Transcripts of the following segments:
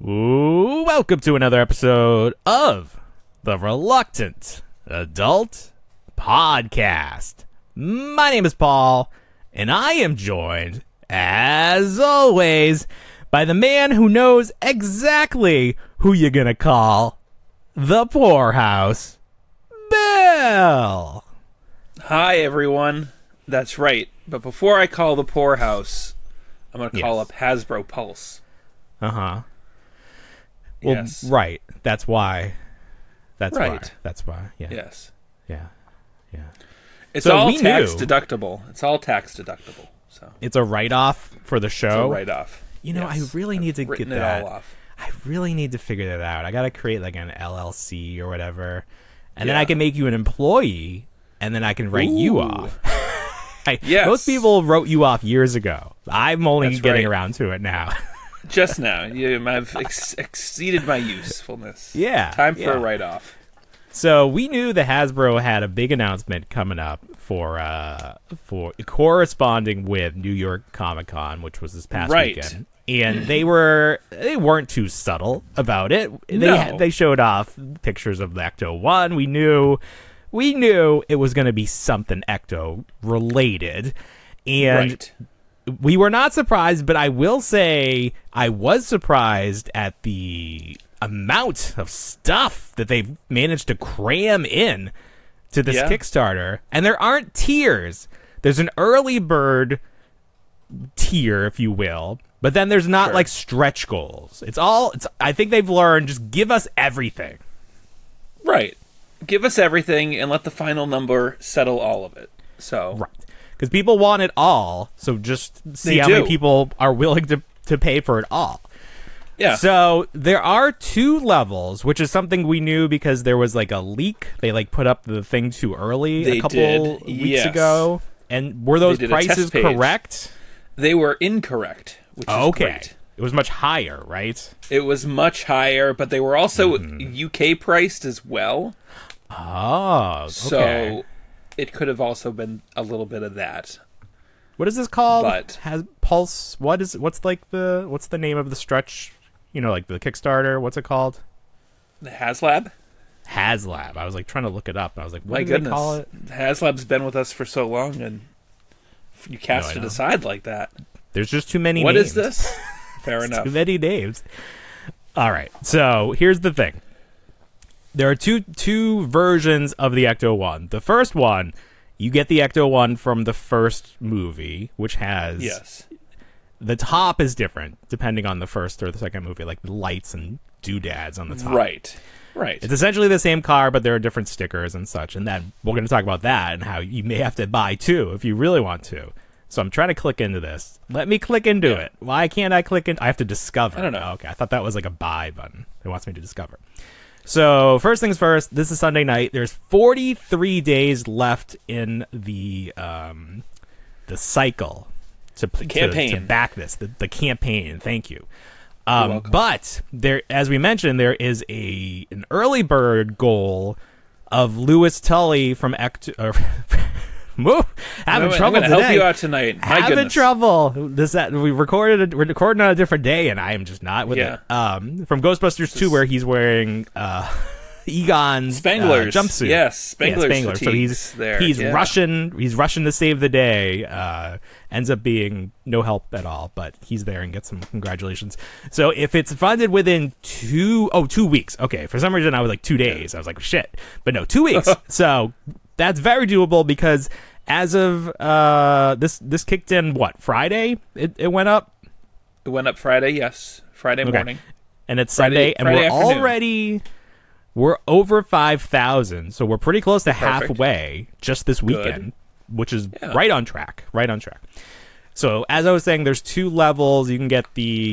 Ooh, welcome to another episode of the Reluctant Adult Podcast. My name is Paul, and I am joined, as always, by the man who knows exactly who you're gonna call the poorhouse, Bill. Hi, everyone. That's right. But before I call the poorhouse, I'm going to call up Hasbro Pulse. Uh-huh. Well, Yes. right. That's why. That's Right. why. That's why. Yeah. Yes. Yeah. Yeah. It's So all we tax knew- deductible. It's all tax deductible. So It's a write-off for the it's show. a write-off. You know, Yes. I really need to I've get written that. it all off. I really need to figure that out. I got to create like an LLC or whatever. And then Yeah. I can make you an employee, and then I can write you Ooh. off. Yes. Most people wrote you off years ago. I'm only That's getting right. around to it now. Just now. I've exceeded my usefulness. Yeah, Time for yeah. a write-off. So we knew the Hasbro had a big announcement coming up for corresponding with New York Comic Con, which was this past Right. weekend, and they weren't too subtle about it. No. They showed off pictures of the Ecto One. We knew it was going to be something Ecto related, and Right. we were not surprised. But I will say I was surprised at the amount of stuff that they've managed to cram in to this Yeah. Kickstarter. And there aren't tiers. There's an early bird tier, if you will, but then there's not Sure. like stretch goals. I think they've learned just give us everything. Right. Give us everything and let the final number settle all of it. So Right. Because people want it all, so just see They how many do. people are willing to pay for it all. yeah. So there are two levels, which is something we knew because there was like a leak. They like put up the thing too early They a couple did, weeks yes. ago. And were those They did a test prices page. correct? They were incorrect, which is Okay. great. It was much higher, right? It was much higher, but they were also Mm-hmm. UK priced as well. Oh, okay. So it could have also been a little bit of that. What is this called? But- Has Pulse? What's the name of the stretch? You know, like the Kickstarter. What's it called? The HasLab? HasLab. I was like trying to look it up. And I was like, what My do goodness. they call it? HasLab's been with us for so long, and you cast I it know. aside like that. There's just too many. What names. is this? Fair enough. Too many names. All right. So here's the thing. There are two versions of the Ecto One. The first one, you get the Ecto One from the first movie, which has Yes. the top is different depending on the first or the second movie, like the lights and doodads on the top. Right. Right. It's essentially the same car, but there are different stickers and such. And then we're going to talk about that and how you may have to buy two if you really want to. So I'm trying to click into this. Let me click into it. Why can't I click in? I have to discover. I don't know. Oh, okay, I thought that was like a buy button. It wants me to discover. So first things first, this is Sunday night. There's 43 days left in the cycle to campaign. to back this, the campaign. Thank you. welcome. But there, as we mentioned, there is an early bird goal of Lewis Tully from having I'm trouble gonna today. help you out tonight. My Having goodness. trouble. We're recording on a different day, and I am just not with Yeah. it. From Ghostbusters 2, where he's wearing Egon's Spangler's jumpsuit. Yes, Spangler's Spangler. So fatigues there. he's Yeah. rushing to save the day. Ends up being no help at all, but he's there and gets some congratulations. So if it's funded within 2 weeks. Okay, for some reason I was like 2 days. I was like shit, but no, 2 weeks. So that's very doable because as of this kicked in Friday. It went up. It went up Friday, yes. Friday morning. And it's Friday- Sunday, and Friday we're afternoon. we're over 5,000, so we're pretty close to Perfect. halfway just this weekend, which is Yeah. right on track. So as I was saying, there's two levels. You can get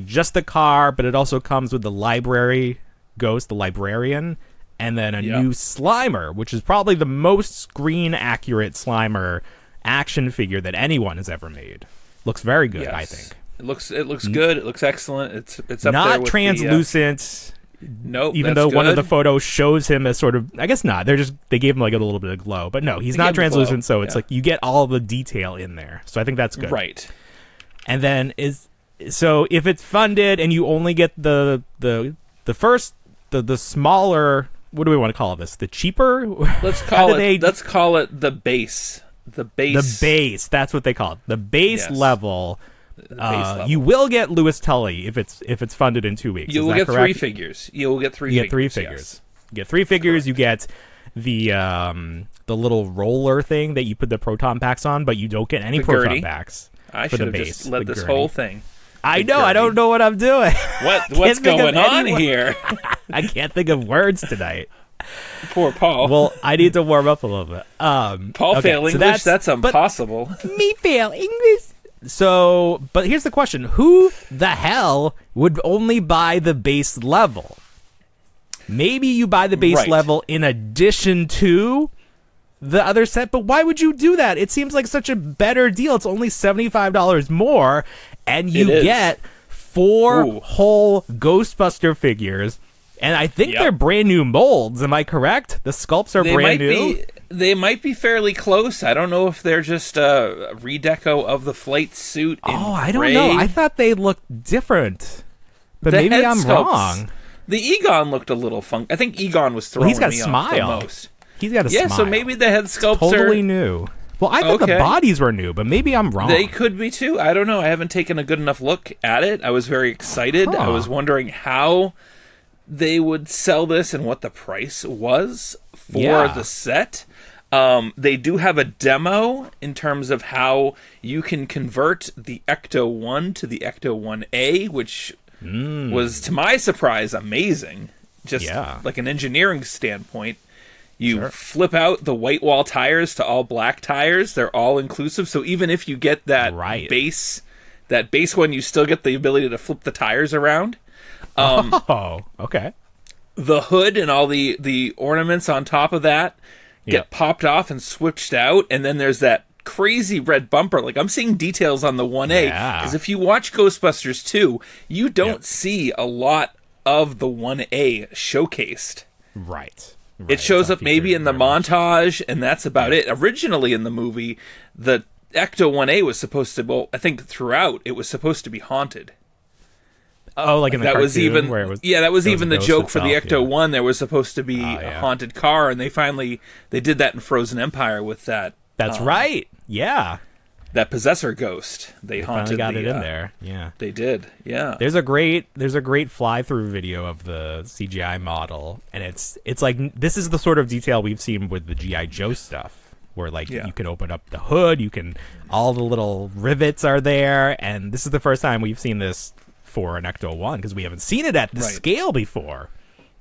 just the car, but it also comes with the library ghost, the librarian, and then a new Slimer, which is probably the most screen accurate Slimer action figure that anyone has ever made. Looks very good, Yes. I think. It looks good. It looks excellent. It's up there Not with translucent. Nope. Even that's though one of the good. photos shows him as sort of, I guess not. They gave him like a little bit of glow, but no, he's They not gave him glow, translucent. So it's yeah. like you get all the detail in there. So I think that's good. Right. And then is So if it's funded and you only get the first the smaller, what do we want to call this? The cheaper? Let's call it the base. The base. That's what they call it. The base Yes. level. The base level. You will get Louis Tully if it's funded in 2 weeks. You will Is that get correct? 3 figures. You will get 3 You figures. get 3 figures. Yes. You get 3 figures. Correct. You get the little roller thing that you put the proton packs on, but you don't get any The proton gurney. packs. I for should the have base, just led the this gurney. whole thing. I The know. I don't gurney. know what I'm doing. What's think of going on any word. here? I can't think of words tonight. Poor Paul. Well, I need to warm up a little bit. Paul okay, fail so English? That's but- impossible. Me fail English. So, but here's the question: who the hell would only buy the base level? Maybe you buy the base Right. level in addition to the other set, but why would you do that? It seems like such a better deal. It's only $75 more, and you It is. get 4 Ooh. whole Ghostbuster figures. And I think Yep. they're brand new molds. Am I correct? The sculpts are brand new. They might be fairly close. I don't know if they're just a redeco of the flight suit. In I don't gray. know. I thought they looked different, but The maybe head I'm sculpts- wrong. The Egon looked a little funky. I think Egon was throwing He's got a me smile. off the most. He's got a Yeah, smile. so maybe the head sculpts totally are... new. Well, I thought the Okay. bodies were new, but maybe I'm wrong. They could be too. I don't know. I haven't taken a good enough look at it. I was very excited. I Huh. was wondering how they would sell this and what the price was for Yeah. the set. They do have a demo in terms of how you can convert the Ecto 1 to the Ecto 1A, which was, to my surprise, amazing. Just Yeah. like an engineering standpoint. You Sure. flip out the white wall tires to all black tires. They're all inclusive. So even if you get that Right. base one, you still get the ability to flip the tires around. Oh, okay. The hood and all the ornaments on top of that get Yep. popped off and switched out. And then there's that crazy red bumper. Like, I'm seeing details on the 1A. Yeah. Because if you watch Ghostbusters 2, you don't Yep. see a lot of the 1A showcased. Right. It shows up maybe in the month. montage, and that's about it. Originally in the movie, the Ecto 1A was supposed to, well, I think throughout, it was supposed to be haunted. Oh, like in the That cartoon was even, where it was. yeah, that was it was even a the ghost joke for the itself, Ecto 1. There was supposed to be a yeah. haunted car, and they did that in Frozen Empire with that. That's right. Yeah. That possessor ghost. They Finally haunted got the, it in there. Yeah. They did, yeah. There's a great fly through video of the CGI model, and it's like this is the sort of detail we've seen with the GI Joe stuff, where like Yeah. you can open up the hood, all the little rivets are there, and this is the first time we've seen this for an Ecto 1 because we haven't seen it at this Right. scale before.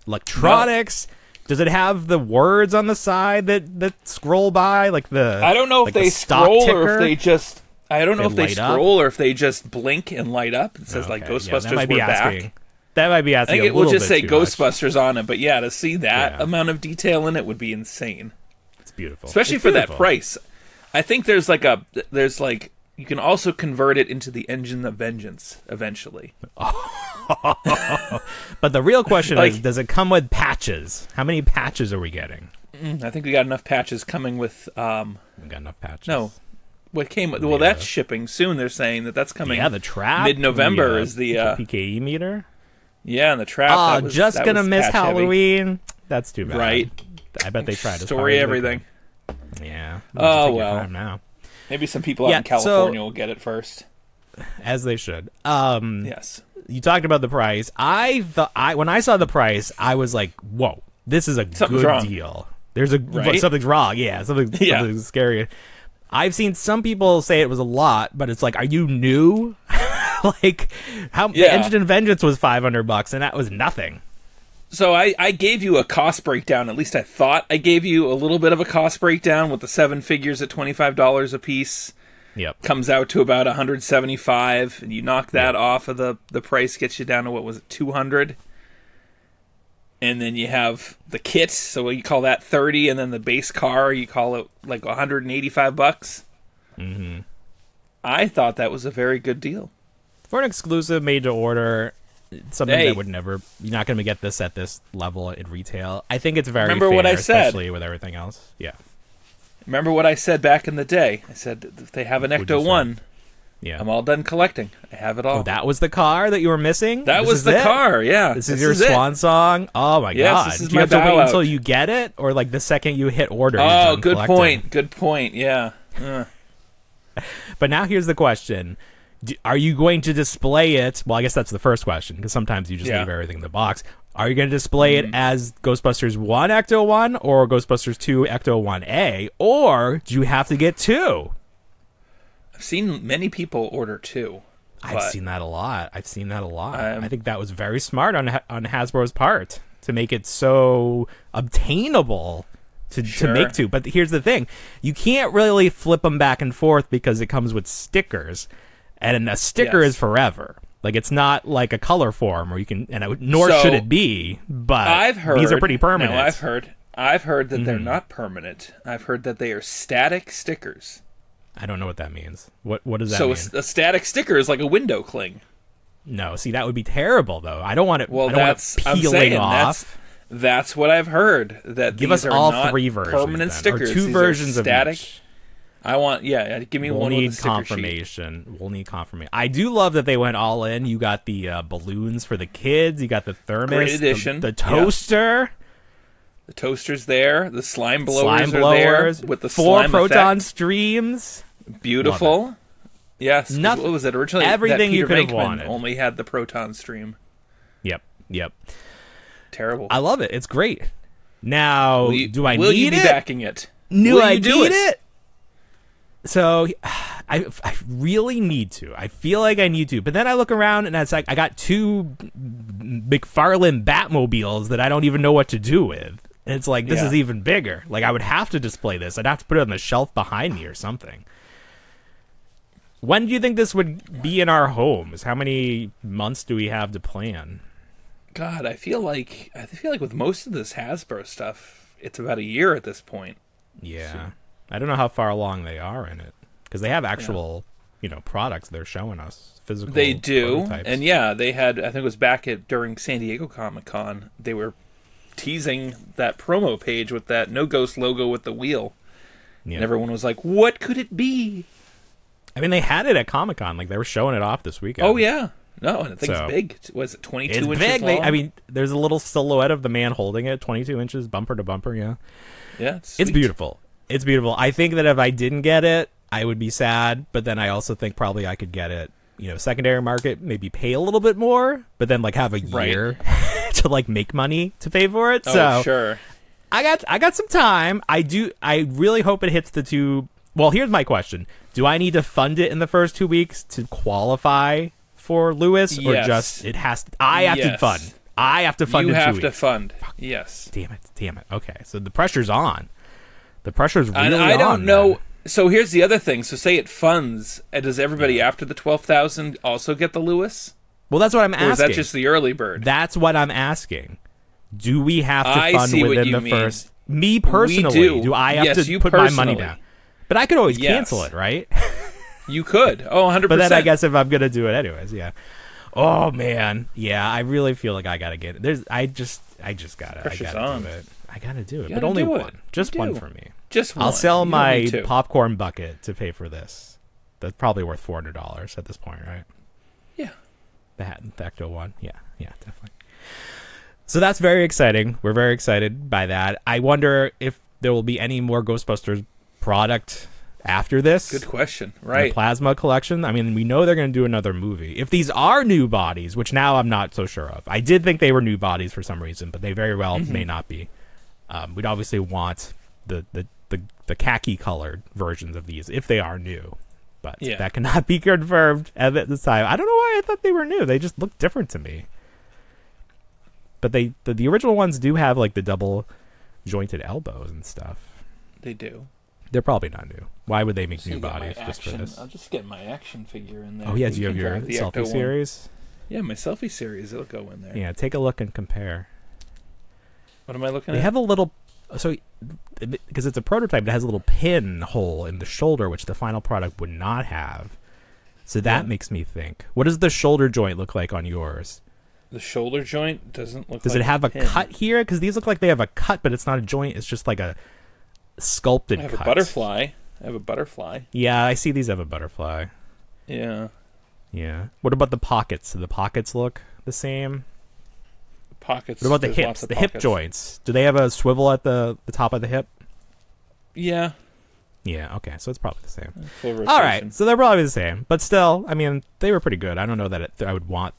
Electronics. Does it have the words on the side that scroll by like the? I don't know like if the they stock scroll or ticker? if they just. I don't know if they light up? scroll or if they just blink and light up. It says like Okay, yeah, Ghostbusters that might be we're asking. back. That might be I asking. think a it will little just bit say too much. Ghostbusters on it, but yeah, to see that Yeah. amount of detail in it would be insane, It's beautiful, especially It's for beautiful. that price. I think there's like you can also convert it into the Engine of Vengeance eventually. But the real question Like- is, does it come with patches? How many patches are we getting? I think we got enough patches coming with. We got enough patches. No, what came with? Well, that's shipping soon. They're saying that's coming. Yeah, the trap. Mid-November is the PKE meter. Yeah, and the trap. Oh, that just that gonna was miss patch heavy. Halloween. That's too bad. Right. I bet they tried as Story hard as they everything. could. Yeah. Oh, Take your well. time now. Maybe some people out Yeah, in California will get it first. As they should. Yes. You talked about the price. When I saw the price, I was like, "Whoa, this is a Something's good wrong. deal." There's a Right? something's wrong. Yeah, something's scary. I've seen some people say it was a lot, but it's like, are you new? Like, the Engine of Vengeance was $500, and that was nothing. So I gave you a cost breakdown. At least I thought I gave you a little bit of a cost breakdown with the 7 figures at $25 a piece. Yep. Comes out to about $175, and you knock that off of the price, gets you down to what was it, $200. And then you have the kit, so you call that $30, and then the base car, you call it like $185. Mm-hmm. I thought that was a very good deal. For an exclusive made to order, something Hey. that would never, you're not going to get this at this level in retail. I think it's very Remember fair, what I said? especially with everything else. Yeah. Remember what I said back in the day? I said if they have an What'd you Ecto say? 1, Yeah. I'm all done collecting. I have it all. Oh, that was the car that you were missing? That was the car, yeah. This is your swan song? Oh, my Yes, God. this is Do you my have to wait bow until out. you get it? Or, like, the second you hit order, you're Oh, done good collecting? point. Good point, yeah. But now here's the question. Are you going to display it? Well, I guess that's the first question, because sometimes you just leave everything in the box. Are you going to display it as Ghostbusters 1 Ecto 1 or Ghostbusters 2 Ecto 1A? Or do you have to get 2? I've seen many people order 2. I've seen that a lot. I think that was very smart on Hasbro's part to make it so obtainable to make 2. But here's the thing. You can't really flip them back and forth because it comes with stickers. And a sticker is forever. Like, it's not like a color form where you can, nor should it be, but these are pretty permanent. No, I've heard that they're not permanent. I've heard that they are static stickers. I don't know what that means. What does that mean? So a static sticker is like a window cling. No, see, that would be terrible, though. I don't want it. Well, I don't want it peeling off. That's what I've heard. That give these us are all not 3 versions, permanent then, stickers. or 2 these versions are of static. each. I want, give me one with a sticker confirmation. sheet. We'll need confirmation. I do love that they went all in. You got the balloons for the kids. You got the thermos. Great addition. The toaster. Yeah. The toaster's there. The slime blowers, slime blowers are there with the 4 slime proton effect. Streams. Beautiful. Yes. What was it originally? Everything that you Peter could have Venkman wanted. only had the proton stream. Yep. Terrible. I love it. It's great. Now, will you be backing it? Do I need it? So I really need to. I feel like I need to. But then I look around and it's like I got 2 McFarlane Batmobiles that I don't even know what to do with. And it's like, this is even bigger. Like, I would have to display this. I'd have to put it on the shelf behind me or something. When do you think this would be in our homes? How many months do we have to plan? God, I feel like with most of this Hasbro stuff, it's about a year at this point. Yeah. So, I don't know how far along they are in it, because they have actual, products they're showing us, physical. They do, prototypes. And they had. I think it was back during San Diego Comic-Con. They were teasing that promo page with that No Ghost logo with the wheel, and everyone was like, "What could it be?" I mean, they had it at Comic-Con. Like, they were showing it off this weekend. Oh yeah, no, and I think it's big. Was it 22 inches big. long? I mean, there's a little silhouette of the man holding it, 22 inches, bumper to bumper. Yeah, it's beautiful. It's beautiful. I think that if I didn't get it, I would be sad, but then I also think probably I could get it, secondary market, maybe pay a little bit more, but then like have a year to like make money to pay for it. So sure. I got some time. I really hope it hits the 2. Well, here's my question. Do I need to fund it in the first 2 weeks to qualify for Lewis, or just it has to, I have to fund. I have to fund you in 2 have weeks. to fund. Yes. Damn it. Okay. So the pressure's on. The pressure's really on. I don't know. Man. So here's the other thing. So say it funds, and does everybody after the 12,000 also get the Lewis? Well, that's what I'm asking. Or is that just the early bird? That's what I'm asking. Do we have to fund within the first? Me personally, we do I have to put my money down? But I could always cancel it, right? You could. Oh, 100%. But then I guess if I'm going to do it anyways, yeah. Oh man. Yeah, I really feel like I got to get it. I just got to do it. I got to do it. But only one. Just one for me. Just one. I'll sell my popcorn bucket to pay for this. That's probably worth $400 at this point, right? Yeah. The Ecto one. Yeah, definitely. So that's very exciting. We're very excited by that. I wonder if there will be any more Ghostbusters product after this. Good question. Right. The Plasma collection. I mean, we know they're going to do another movie. If these are new bodies, which now I'm not so sure of. I did think they were new bodies for some reason, but they very well may not be. We'd obviously want the khaki colored versions of these if they are new. But that cannot be confirmed at this time. I don't know why I thought they were new. They just look different to me. But the original ones do have like the double jointed elbows and stuff. They do. They're probably not new. Why would they make new bodies just for this? I'll just get my action figure in there. Oh yeah, do you have your selfie series? Yeah, my selfie series. It'll go in there. Yeah, take a look and compare. What am I looking at? They have a little, because it's a prototype, it has a little pin hole in the shoulder, which the final product would not have. So that makes me think. What does the shoulder joint look like on yours? The shoulder joint doesn't look. Does it have a cut here? Because these look like they have a cut, but it's not a joint. It's just like a sculpted cut. I have a butterfly. Yeah, I see these have a butterfly. Yeah. Yeah. What about the pockets? Do the pockets look the same? Pockets. What about the there's hips? lots of The hip pockets. joints. Do they have a swivel at the top of the hip? Yeah. Yeah, okay. So it's probably the same. Full rotation. All right. So they're probably the same. But still, I mean, they were pretty good. I don't know that I would want,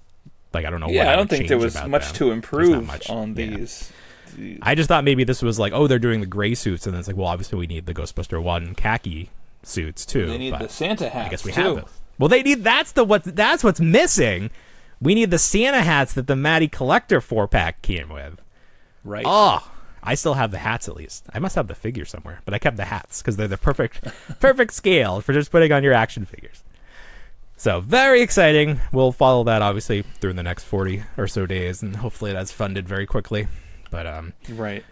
like, I don't know what Yeah, I would don't think there change was about much them. to There's improve not much. on Yeah. these. I just thought maybe this was like, oh, they're doing the gray suits, and then it's like, well, obviously we need the Ghostbuster 1 khaki suits too. They need but the Santa hats I guess we too. have it. Well, they need that's what's missing. We need the Santa hats that the Matty Collector 4-pack came with. Right. Oh, I still have the hats at least. I must have the figure somewhere, but I kept the hats because they're the perfect scale for just putting on your action figures. So very exciting. We'll follow that obviously through the next 40 or so days, and hopefully that's funded very quickly. But Right.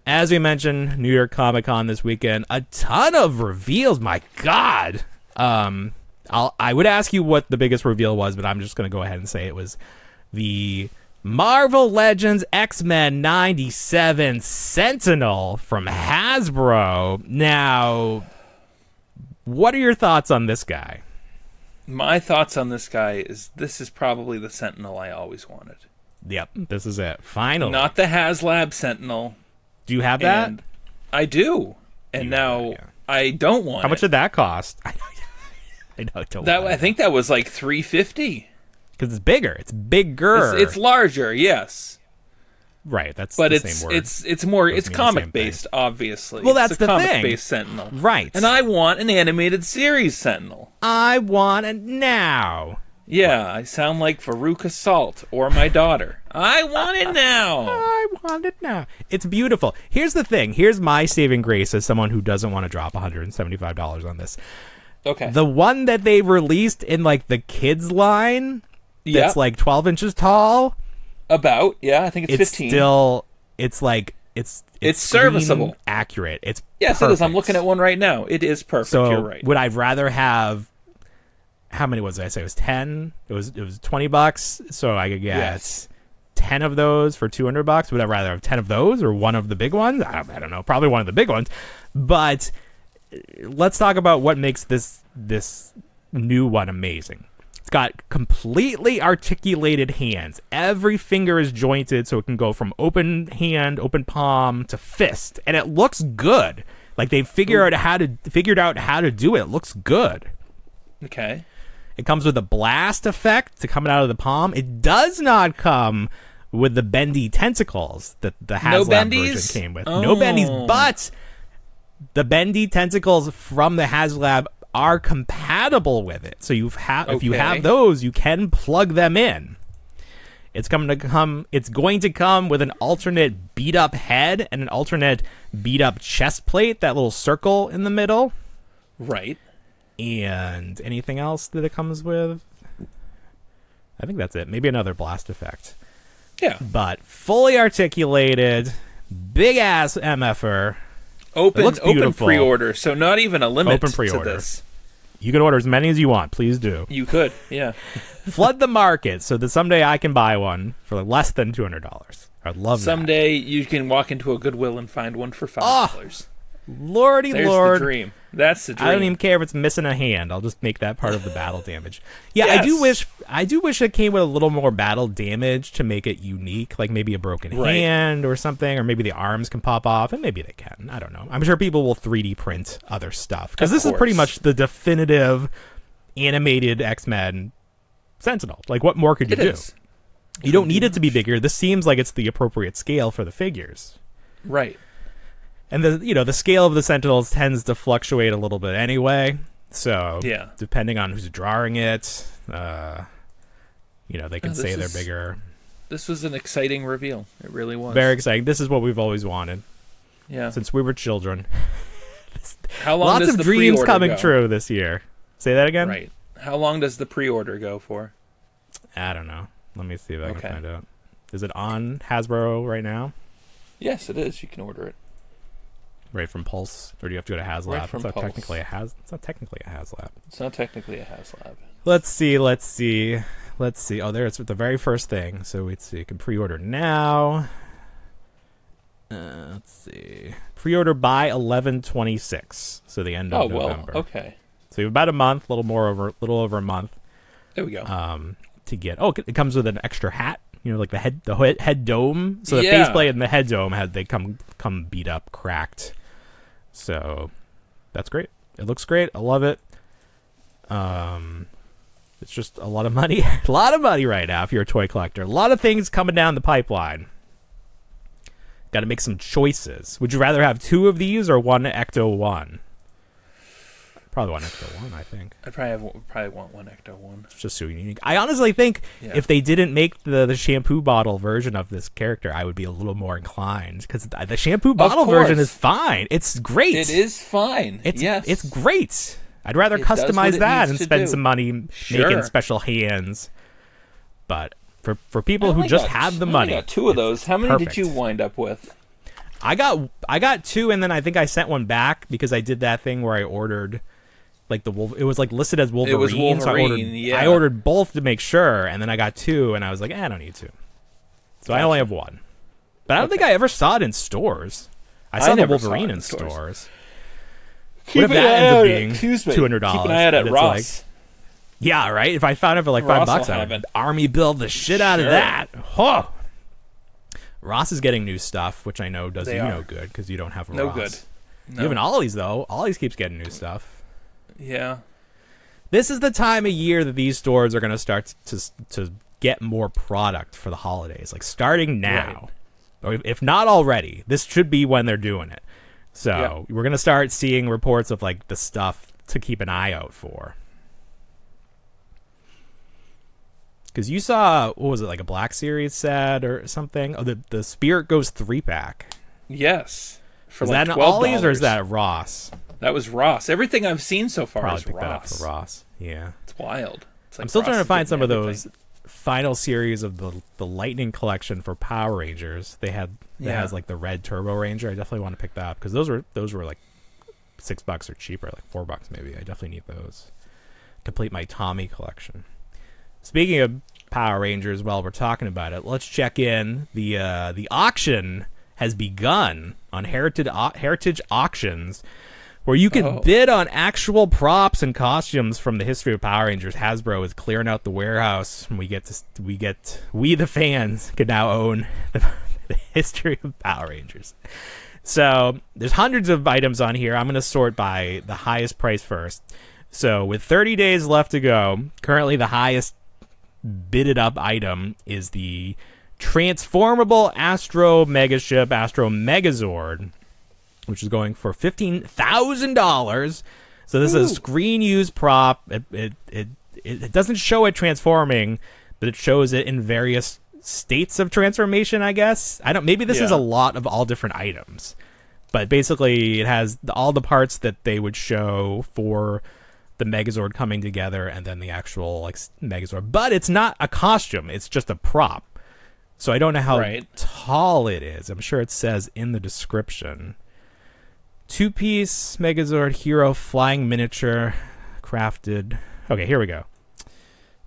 as we mentioned, New York Comic Con this weekend, a ton of reveals. My God. I would ask you what the biggest reveal was, but I'm just going to go ahead and say it was the Marvel Legends X-Men 97 Sentinel from Hasbro. Now, what are your thoughts on this guy? My thoughts on this guy is this is probably the Sentinel I always wanted. Yep, this is it. Finally. Not the HasLab Sentinel. Do you have that? And I do. And You now have that, yeah. I don't want How much it. did that cost? I know. I think that was like $350. Because it's bigger. It's bigger. It's larger, yes. Right, that's But the same word. it's more Doesn't it's mean the comic same thing. based, obviously. Well, that's it's a the thing. comic based Sentinel. Right. And I want an animated series Sentinel. I want it now. Yeah, I sound like Veruca Salt or my daughter. I want it now. I want it now. It's beautiful. Here's the thing. Here's my saving grace as someone who doesn't want to drop $175 on this. Okay. The one that they released in like the kids line that's like 12 inches tall. I think it's 15. Still, it's serviceable. Accurate. It's Yes, it is. I'm perfect. looking at one right now. It is perfect. So You're right. would I rather have, how many was it? I say it was 10. It was $20. So I could get Yes. 10 of those for $200. Would I rather have 10 of those or one of the big ones? I don't know. Probably one of the big ones. But let's talk about what makes this new one amazing. It's got completely articulated hands. Every finger is jointed so it can go from open hand, open palm to fist, and it looks good. Like they figured out how to do it. It looks good. Okay. It comes with a blast effect to coming out of the palm. It does not come with the bendy tentacles that the HasLab version came with. No bendies, but the bendy tentacles from the HasLab are compatible with it. So if you have those, you can plug them in. It's going to come with an alternate beat up head and an alternate beat up chest plate, that little circle in the middle. Right. And anything else that it comes with? I think that's it. Maybe another blast effect. Yeah. But fully articulated, big ass MFR. Open beautiful. pre-order, so not even a limit Open pre-order. to this. You can order as many as you want. Please do. You could, yeah. Flood the market so that someday I can buy one for less than $200. I'd love Someday you can walk into a Goodwill and find one for $5. that. Lordy There's Lord. the dream. That's the dream. I don't even care if it's missing a hand. I'll just make that part of the battle damage. Yeah, Yes. I do wish it came with a little more battle damage to make it unique, like maybe a broken hand or something, or maybe the arms can pop off, and maybe they can. I don't know. I'm sure people will 3D print other stuff because this is pretty much the definitive animated X-Men Sentinel. Like, what more could you do? Is. You don't need it to be bigger. This seems like it's the appropriate scale for the figures. Right. And the scale of the Sentinels tends to fluctuate a little bit anyway. So depending on who's drawing it, they can say they're bigger. This was an exciting reveal. It really was. Very exciting. This is what we've always wanted. Yeah. Since we were children. How long Lots does of the dreams pre-order coming go? true this year. Say that again? Right. How long does the pre-order go for? I don't know. Let me see if I can find out. Is it on Hasbro right now? Yes, it is. You can order it. Right from Pulse, or do you have to go to HasLab? Right from It's not Pulse. technically it's not technically a HasLab. It's not technically a HasLab. Let's see. Oh, there it's the very first thing. So let's see. You can pre-order now. Let's see. Pre-order by 11/26. So the end of November. Well, okay. So you have about a month, little over a month. There we go. To get. Oh, it comes with an extra hat. You know, like the head dome. So the faceplate and the head dome they come beat up, cracked. So that's great. It looks great. I love it. It's just a lot of money. A lot of money right now if you're a toy collector. A lot of things coming down the pipeline. Got to make some choices. Would you rather have 2 of these or 1 Ecto-1? Probably 1 Ecto-1, I think. I'd probably want 1 Ecto-1. It's just so unique. I honestly think if they didn't make the shampoo bottle version of this character, I would be a little more inclined. Because the shampoo bottle version is fine. It's great. It is fine. It's great. I'd rather customize that and spend some money making special hands. But for people who just have the money, I got 2 of those. How many did you wind up with? I got 2, and then I think I sent one back because I did that thing where I ordered like it was like listed as Wolverine. It was Wolverine. So I ordered both to make sure, and then I got 2, and I was like, I don't need 2. So I only have 1. But I don't think I ever saw it in stores. I saw the Wolverine in stores. What if that ends up being $200? Keep an eye out at Ross. Yeah, right? If I found it for like $5, I would army build the shit out of that. Oh. Ross is getting new stuff, which I know does you no good because you don't have a Ross. Good. No. Even Ollie's, though. Ollie's keeps getting new stuff. Yeah. This is the time of year that these stores are going to start to get more product for the holidays. Like, starting now. Right. Or if not already. This should be when they're doing it. So, we're going to start seeing reports of, like, the stuff to keep an eye out for. Because you saw, what was it, like a Black Series set or something? Oh, the Spirit Ghost 3-pack. Yes. For is that an Ollie's or is that Ross? That was Ross. Everything I've seen so far is Ross. That up for Ross. Yeah. It's wild. It's like I'm still trying to find some of those final series of the Lightning collection for Power Rangers. They had has like the red Turbo Ranger. I definitely want to pick that up because those were like $6 or cheaper, like $4 maybe. I definitely need those. Complete my Tommy collection. Speaking of Power Rangers, while we're talking about it, let's check in. The auction has begun on Heritage Auctions, where you can bid on actual props and costumes from the history of Power Rangers. Hasbro is clearing out the warehouse, and we the fans can now own the history of Power Rangers. So there's hundreds of items on here. I'm going to sort by the highest price first. So with 30 days left to go, currently the highest bidded up item is the transformable Astro Megaship, Astro Megazord, which is going for $15,000. So this is a screen used prop. It doesn't show it transforming, but it shows it in various states of transformation, I guess. Maybe this is a lot of all different items, but basically it has all the parts that they would show for the Megazord coming together and then the actual like Megazord. But it's not a costume, it's just a prop. So I don't know how tall it is. I'm sure it says in the description. 2-piece Megazord Hero flying miniature crafted. Okay, here we go.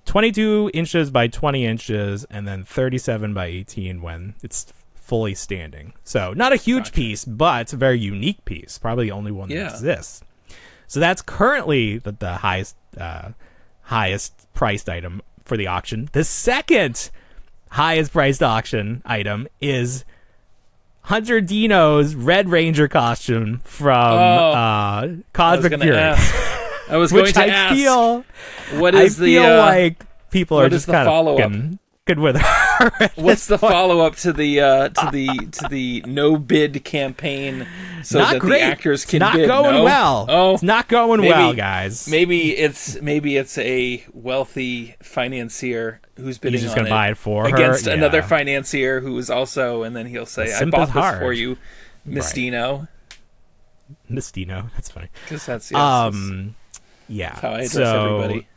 22 inches by 20 inches and then 37 by 18 when it's fully standing. So not a huge piece, but it's a very unique piece. Probably the only one that exists. So that's currently the highest priced item for the auction. The second highest priced auction item is Hunter Dino's Red Ranger costume from Cosmic Fury. I was going to ask. I feel like people are just kind of good with her. What's the follow up to the no bid campaign so not that great. The actors can not bid? Going well. Oh, it's not going well, guys. Maybe it's a wealthy financier who's bidding He's just on gonna buy it for her against another financier who is also, and then he'll say, "I bought this for you, Miss Dino." Miss Dino, that's funny. Because that's that's how I address everybody.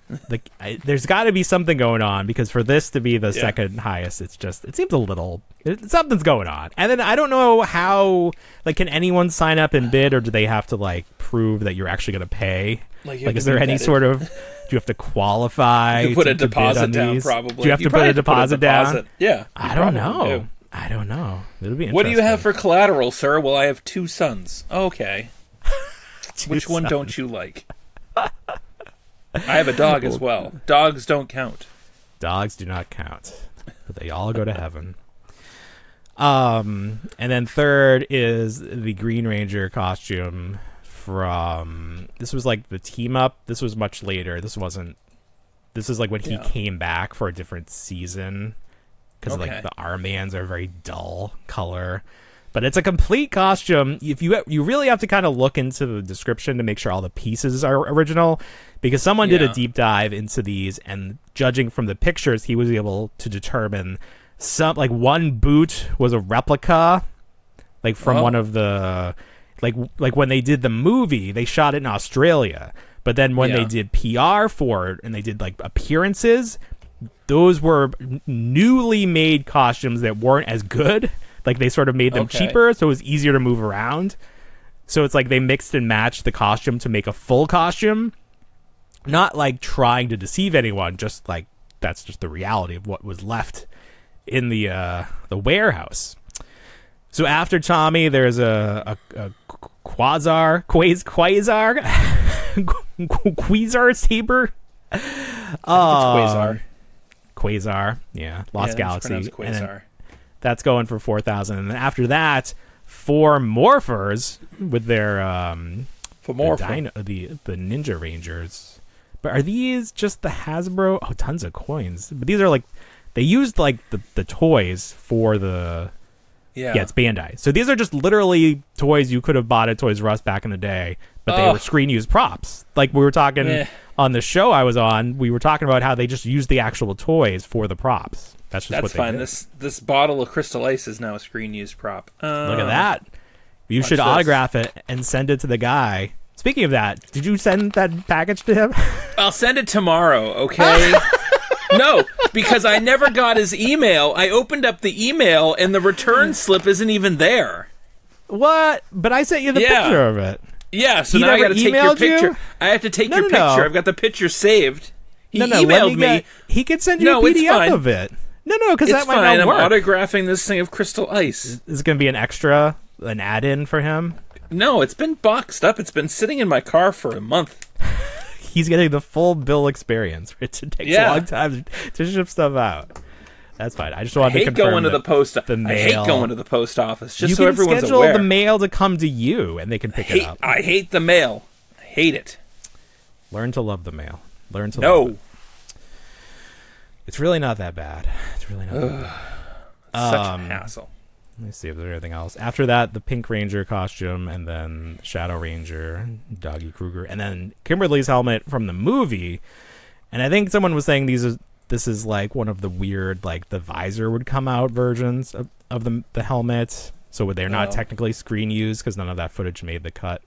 There's got to be something going on because for this to be the second highest, it seems a little something's going on. And then I don't know how, like, can anyone sign up and bid, or do they have to like prove that you're actually going to pay? Like is there any sort of, do you have to qualify? You put a deposit down, probably. Do you have to put a deposit down? Yeah, I don't know. I don't know. It'll be interesting. What do you have for collateral, sir? Well, I have 2 sons. Okay. Which one don't you like? I have a dog as well. Dogs don't count. Dogs do not count, but they all go to heaven. And then third is the Green Ranger costume from, this was like the team up. This was much later. This is like when he came back for a different season, because like the armbands are very dull color. But it's a complete costume. If you really have to kind of look into the description to make sure all the pieces are original, because someone did a deep dive into these, and judging from the pictures, he was able to determine some, like, one boot was a replica, like from one of the, like when they did the movie, they shot it in Australia, but then when they did PR for it and they did like appearances, those were newly made costumes that weren't as good. Like, they sort of made them cheaper, so it was easier to move around. So it's like they mixed and matched the costume to make a full costume. Not like trying to deceive anyone, just like that's just the reality of what was left in the warehouse. So after Tommy, there's a Quasar saber. Quasar, yeah, Lost Galaxy. Quasar. That's going for 4,000, and then after that, 4 Morphers with their the Ninja Rangers. But are these just the Hasbro? Oh, tons of coins. But these are like, they used like the toys for the. Yeah, it's Bandai. So these are just literally toys you could have bought at Toys R Us back in the day, but they were screen used props. Like we were talking on the show I was on, we were talking about how they just used the actual toys for the props. That's what fine. Did. This bottle of Crystal Ice is now a screen used prop. Look at that. You should autograph it and send it to the guy. Speaking of that, did you send that package to him? I'll send it tomorrow, okay? No, because I never got his email. I opened up the email and the return slip isn't even there. What? But I sent you the picture of it. Yeah, so now I got to take your picture. You? I have to take your picture. I've got the picture saved. He emailed me. He could send you a PDF of it. No, because that might not work. I'm autographing this thing of Crystal Ice. Is it going to be an extra, an add-in for him? No, it's been boxed up. It's been sitting in my car for a month. He's getting the full bill experience. It takes a long time to ship stuff out. That's fine. I just wanted to confirm going to the post. I hate going to the post office just so everyone's aware. You can schedule the mail to come to you, and they can pick it up. I hate the mail. I hate it. Learn to love the mail. Learn to love it. It's really not that bad. It's really not that bad. Such a hassle. Let me see if there's anything else. After that, the Pink Ranger costume, and then Shadow Ranger, Doggy Kruger, and then Kimberly's helmet from the movie. And I think someone was saying this is like one of the weird, like the visor would come out versions of the helmet. So they're not technically screen used because none of that footage made the cut.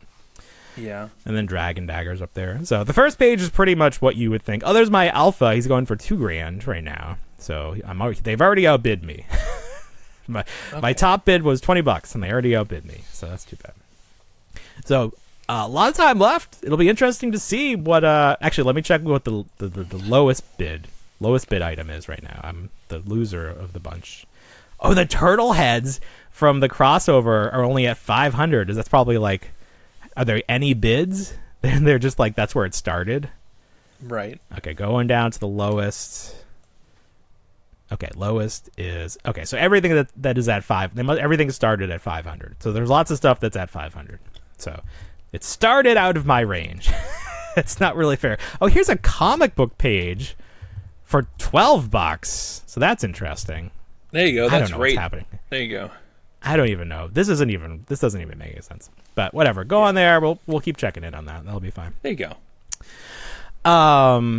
Yeah. And then Dragon Dagger's up there. So the first page is pretty much what you would think. Oh, there's my Alpha. He's going for $2,000 right now. So they've already outbid me. My top bid was $20, and they already outbid me. So that's too bad. So a lot of time left. It'll be interesting to see what. Actually, let me check what the lowest bid item is right now. I'm the loser of the bunch. Oh, the turtle heads from the crossover are only at 500. That's probably like. Are there any bids? They're just like, that's where it started. Right. Okay, going down to the lowest. Okay, lowest is... Okay, so everything that is at 5... everything started at 500. So there's lots of stuff that's at 500. So it started out of my range. It's not really fair. Oh, here's a comic book page for $12. So that's interesting. There you go. That's what's happening. There you go. I don't even know. This doesn't even make any sense. But whatever. Go on there. We'll keep checking in on that. That'll be fine. There you go.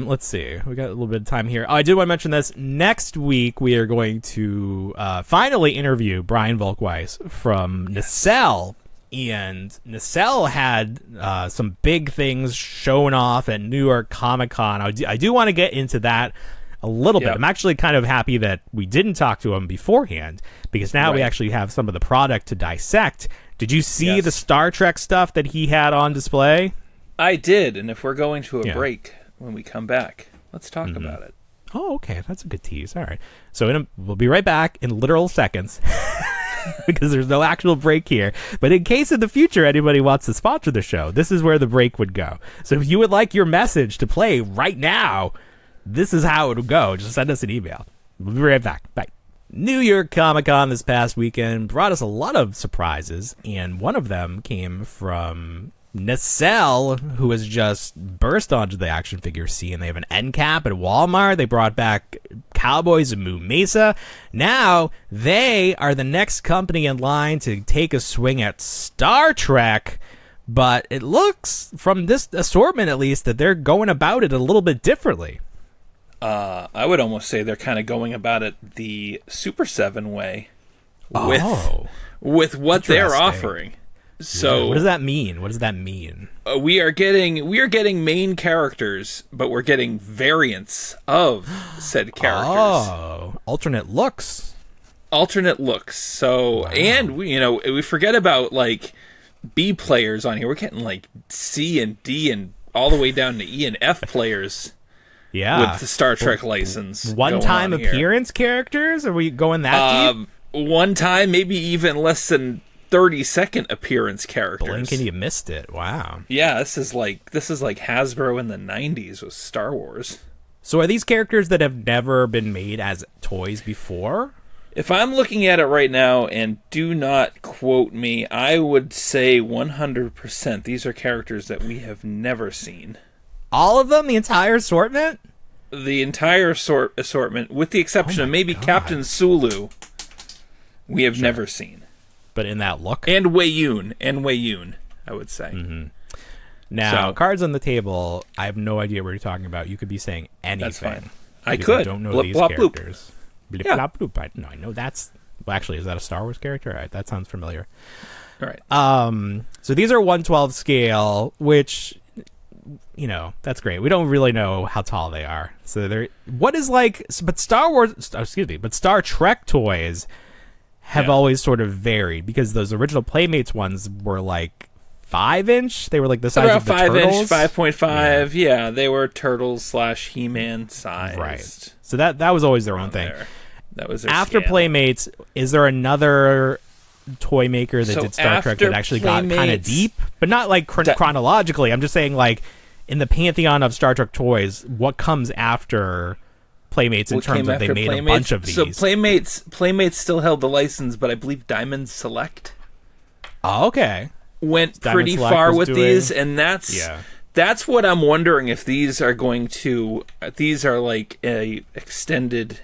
Let's see. We got a little bit of time here. Oh, I did want to mention this. Next week we are going to finally interview Brian Volkweiss from Nacelle. And Nacelle had some big things showing off at New York Comic Con. I do want to get into that a little bit. I'm actually kind of happy that we didn't talk to him beforehand, because now we actually have some of the product to dissect. Did you see the Star Trek stuff that he had on display? I did, and if we're going to a break when we come back, let's talk about it. Oh, okay. That's a good tease. All right. So we'll be right back in literal seconds. because there's no actual break here. But in case in the future anybody wants to sponsor the show, this is where the break would go. So if you would like your message to play right now, this is how it would go. Just send us an email. We'll be right back. Bye. New York Comic Con this past weekend brought us a lot of surprises, and one of them came from Nacelle, who has just burst onto the action figure scene. They have an end cap at Walmart. They brought back Cowboys of Moo Mesa. Now they are the next company in line to take a swing at Star Trek, but it looks, from this assortment at least, that they're going about it a little bit differently. I would almost say they're kind of going about it the Super 7 way with what they're offering. So what does that mean? What does that mean? We are getting main characters, but we're getting variants of said characters. Oh, alternate looks. So, wow. And we forget about like B players on here. We're getting like C and D and all the way down to E and F players. Yeah, with the Star Trek license. One-time appearance characters? Are we going that deep? One time, maybe even less than 30-second appearance characters. Blink and you missed it. Wow. Yeah, this is like Hasbro in the 90s with Star Wars. So are these characters that have never been made as toys before? If I'm looking at it right now, and do not quote me, I would say 100% these are characters that we have never seen. All of them? The entire assortment? The entire assortment, with the exception of maybe God. Captain Sulu, we have never seen. But in that look? And Wei Yun, I would say. Mm-hmm. Now, cards on the table, I have no idea what you're talking about. You could be saying anything. That's fine. I could. I don't know blip, these blop, characters. Bloop. Blip, blop, bloop. I know that's... Well, actually, is that a Star Wars character? All right, that sounds familiar. All right. So these are 1/12 scale, which... that's great. We don't really know how tall they are. So they're but Star Trek toys have always sort of varied, because those original Playmates ones were like 5-inch. They were like the size of the 5-inch, 5.5. Yeah, they were Turtles / He-Man sized. Right. So that was always their own thing. That was their after scale. Playmates. Is there another toy maker that did Star Trek that actually got kind of deep, but not like chronologically? I'm just saying, like, in the pantheon of Star Trek toys, what comes after Playmates in terms of they made a bunch of these? So Playmates still held the license, but I believe Diamond Select went pretty far with these, and that's what I'm wondering, if these are going to... These are like a extended...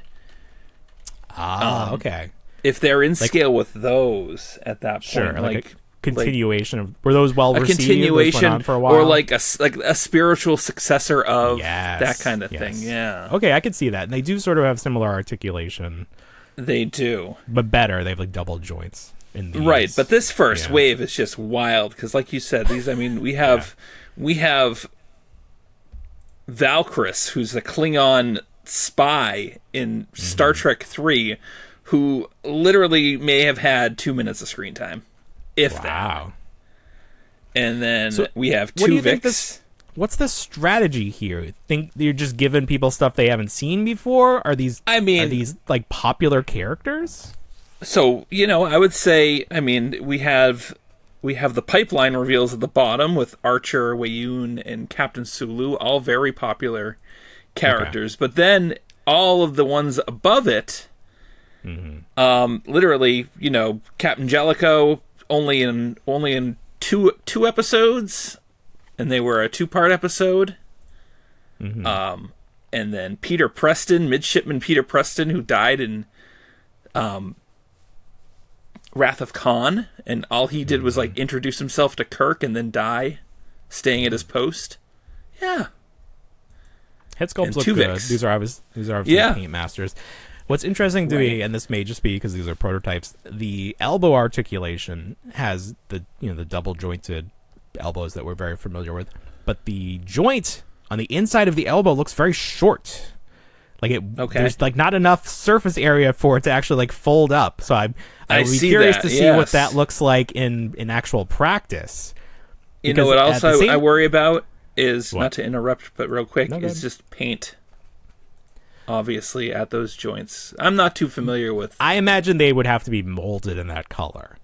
If they're in scale with those at that point. Sure, like a continuation of... Were those well received? A continuation, on for a while? or like a spiritual successor of that kind of thing. Yeah. Okay, I could see that. And they do sort of have similar articulation. They do. But better. They have like double joints in these. Right, but this first wave is just wild, because like you said, these, I mean, we have Valkyris, who's a Klingon spy in Star Trek 3, who literally may have had 2 minutes of screen time, if that. And then we have Tuvix. What's the strategy here? Think you're just giving people stuff they haven't seen before? Are these like popular characters? So, I would say, we have the pipeline reveals at the bottom with Archer, Wei Yun, and Captain Sulu, all very popular characters. But then all of the ones above it, literally, Captain Jellicoe only in two episodes, and they were a 2-part episode. And then Peter Preston, Midshipman Peter Preston, who died in Wrath of Khan, and all he did was like introduce himself to Kirk and then die, staying at his post. Yeah. Head sculpts look good. These are obviously paint masters. What's interesting to me, and this may just be because these are prototypes, the elbow articulation has the double jointed elbows that we're very familiar with, but the joint on the inside of the elbow looks very short. Like there's like not enough surface area for it to actually like fold up. So I would be curious to see what that looks like in actual practice. You know what else I worry about is, not to interrupt, but real quick, is just paint. obviously, at those joints. I'm not too familiar with... I imagine they would have to be molded in that color.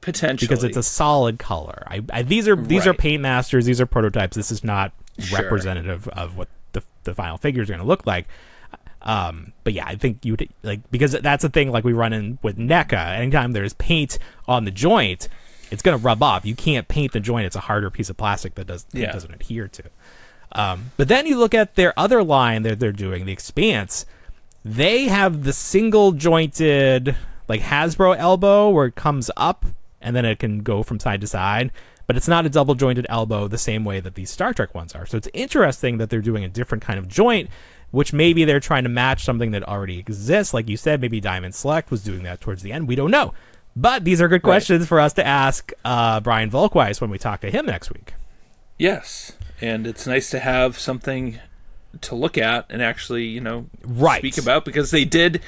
Potentially. Because it's a solid color. These are paint masters. These are prototypes. This is not representative of what the final figures are going to look like. But yeah, I think you'd like, because that's the thing, like we run in with NECA. Anytime there's paint on the joint, it's going to rub off. You can't paint the joint. It's a harder piece of plastic that doesn't adhere to. But then you look at their other line that they're doing, the Expanse. They have the single jointed, like Hasbro elbow, where it comes up and then it can go from side to side, but it's not a double jointed elbow the same way that these Star Trek ones are. So it's interesting that they're doing a different kind of joint, which maybe they're trying to match something that already exists. Like you said, maybe Diamond Select was doing that towards the end. We don't know. But these are good questions for us to ask Brian Volkweis when we talk to him next week. Yes, and it's nice to have something to look at and actually, speak about, because they did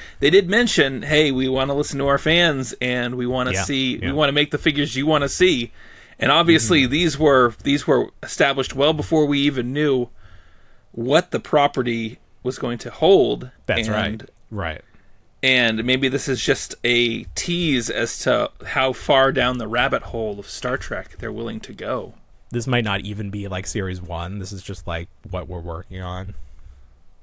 mention, hey, we want to listen to our fans and we want to we want to make the figures you want to see. And obviously these were established well before we even knew what the property was going to hold. That's right. And maybe this is just a tease as to how far down the rabbit hole of Star Trek they're willing to go. This might not even be like Series 1. This is just like what we're working on.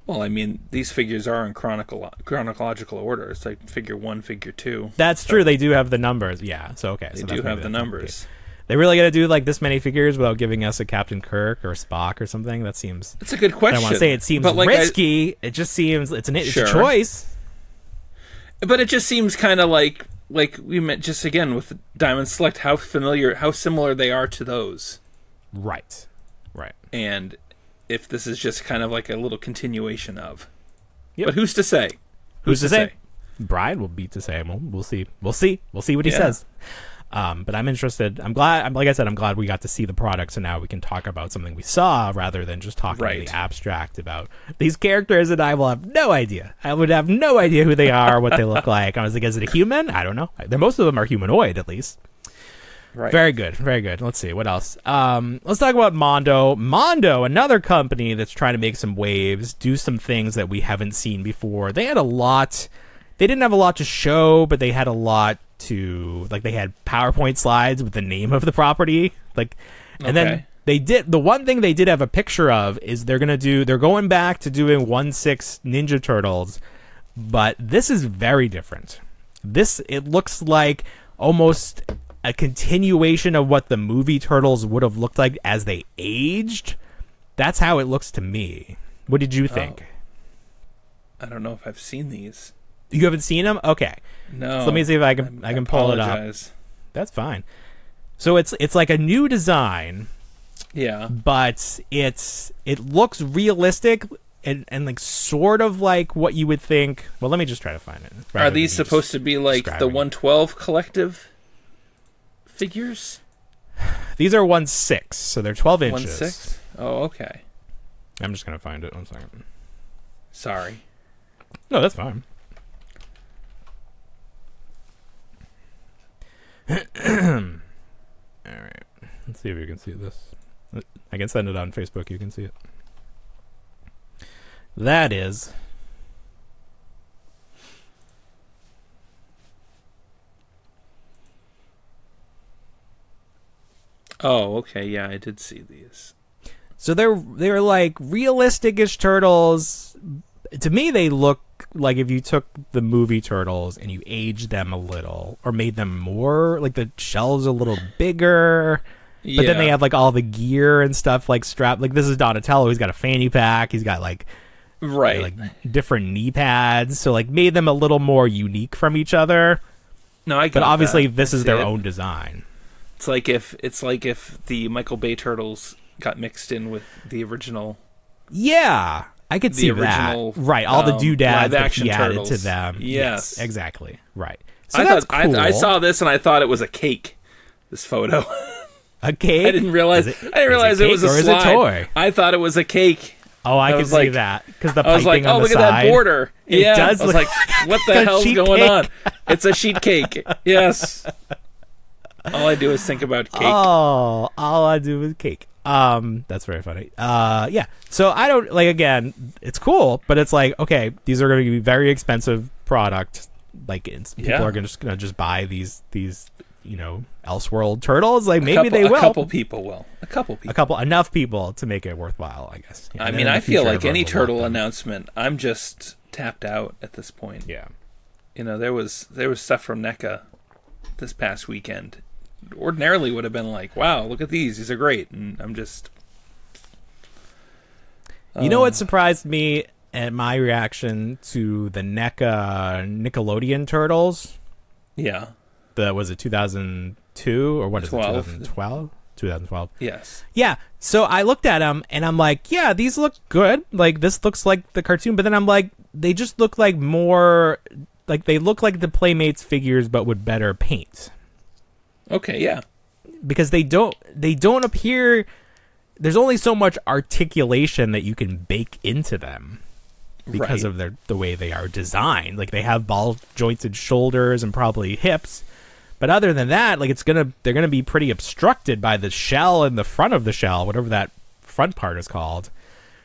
Well, I mean, these figures are in chronological order. It's like figure 1, figure 2. That's true. They do have the numbers. Yeah. So, okay. They do have the numbers. They really got to do like this many figures without giving us a Captain Kirk or a Spock or something? That seems... That's a good question. I don't want to say it seems risky. It just seems... It's a choice. But it just seems kind of like we meant just again with Diamond Select, how similar they are to those. Right. And if this is just kind of like a little continuation of. Yep. But who's to say? Who's to say? Brian will be to say. We'll see. We'll see what he says. But I'm interested. I'm glad. Like I said, I'm glad we got to see the product, so now we can talk about something we saw rather than just talking in the abstract about these characters. And I will have no idea. I would have no idea who they are, what they look like. I was like, is it a human? I don't know. Most of them are humanoid, at least. Right. Very good. Let's see what else. Let's talk about Mondo. Mondo, another company that's trying to make some waves, do some things that we haven't seen before. They had a lot. They didn't have a lot to show, but they had a lot to, like, they had PowerPoint slides with the name of the property, and then they did, the one thing they did have a picture of is they're going back to doing 1/6 Ninja Turtles, but this is very different. It looks like almost a continuation of what the movie Turtles would have looked like as they aged. That's how it looks to me. What did you think? I don't know if I've seen these. You haven't seen them? Okay. No. So let me see if I can pull it up. That's fine. So it's like a new design. Yeah. But it looks realistic and like sort of like what you would think. Well, let me just try to find it. Are these supposed to be like the 112 collective figures? These are 1/6, so they're 12 inches. 1/6? Oh, okay. I'm just gonna find it. 1 second. Sorry. No, that's fine. Alright. Let's see if you can see this. I can send it on Facebook. You can see it. That is... Oh, okay. Yeah, I did see these. So they're like realistic-ish turtles. To me, they look like if you took the movie Turtles and you aged them a little or made them more, like the shells a little bigger. But then they have like all the gear and stuff like strapped. Like this is Donatello. He's got a fanny pack. He's got like different knee pads. So like made them a little more unique from each other. No, I get But obviously that. this is their own design. It's like if the Michael Bay Turtles got mixed in with the original. Yeah, I could see original, that. Right, all the doodads that he added Turtles. to them. Yes, exactly. Right. So that's cool. I saw this and I thought it was a cake. This photo. A cake? I didn't realize. It was a slide. A toy? I thought it was a cake. Oh, I can see that because the piping like, on the look side. at that border. It does. I was like, what the hell's going on? It's a sheet cake. Yes. All I do is think about cake. Oh, all I do is cake. That's very funny. Yeah. So I don't like. Again, it's cool, but it's like, okay, these are going to be very expensive product. Like people are going to just buy these Elseworld turtles. Like maybe they will. A couple people will. Enough people to make it worthwhile, I guess. I mean, I feel like any turtle announcement, I'm just tapped out at this point. Yeah. There was stuff from NECA this past weekend. Ordinarily would have been like, wow, look at these are great, and I'm just what surprised me at my reaction to the NECA Nickelodeon turtles? Yeah. Was it 2002 or what is it, 2012? 2012. Yes. Yeah. So I looked at them and I'm like, yeah, these look good. Like this looks like the cartoon, but then I'm like, they just look like more like they look like the Playmates figures but with better paint. Okay, yeah. Because they don't appear, there's only so much articulation that you can bake into them because of the way they are designed. Like they have ball jointed shoulders and probably hips. But other than that, like they're gonna be pretty obstructed by the shell and the front of the shell, whatever that front part is called.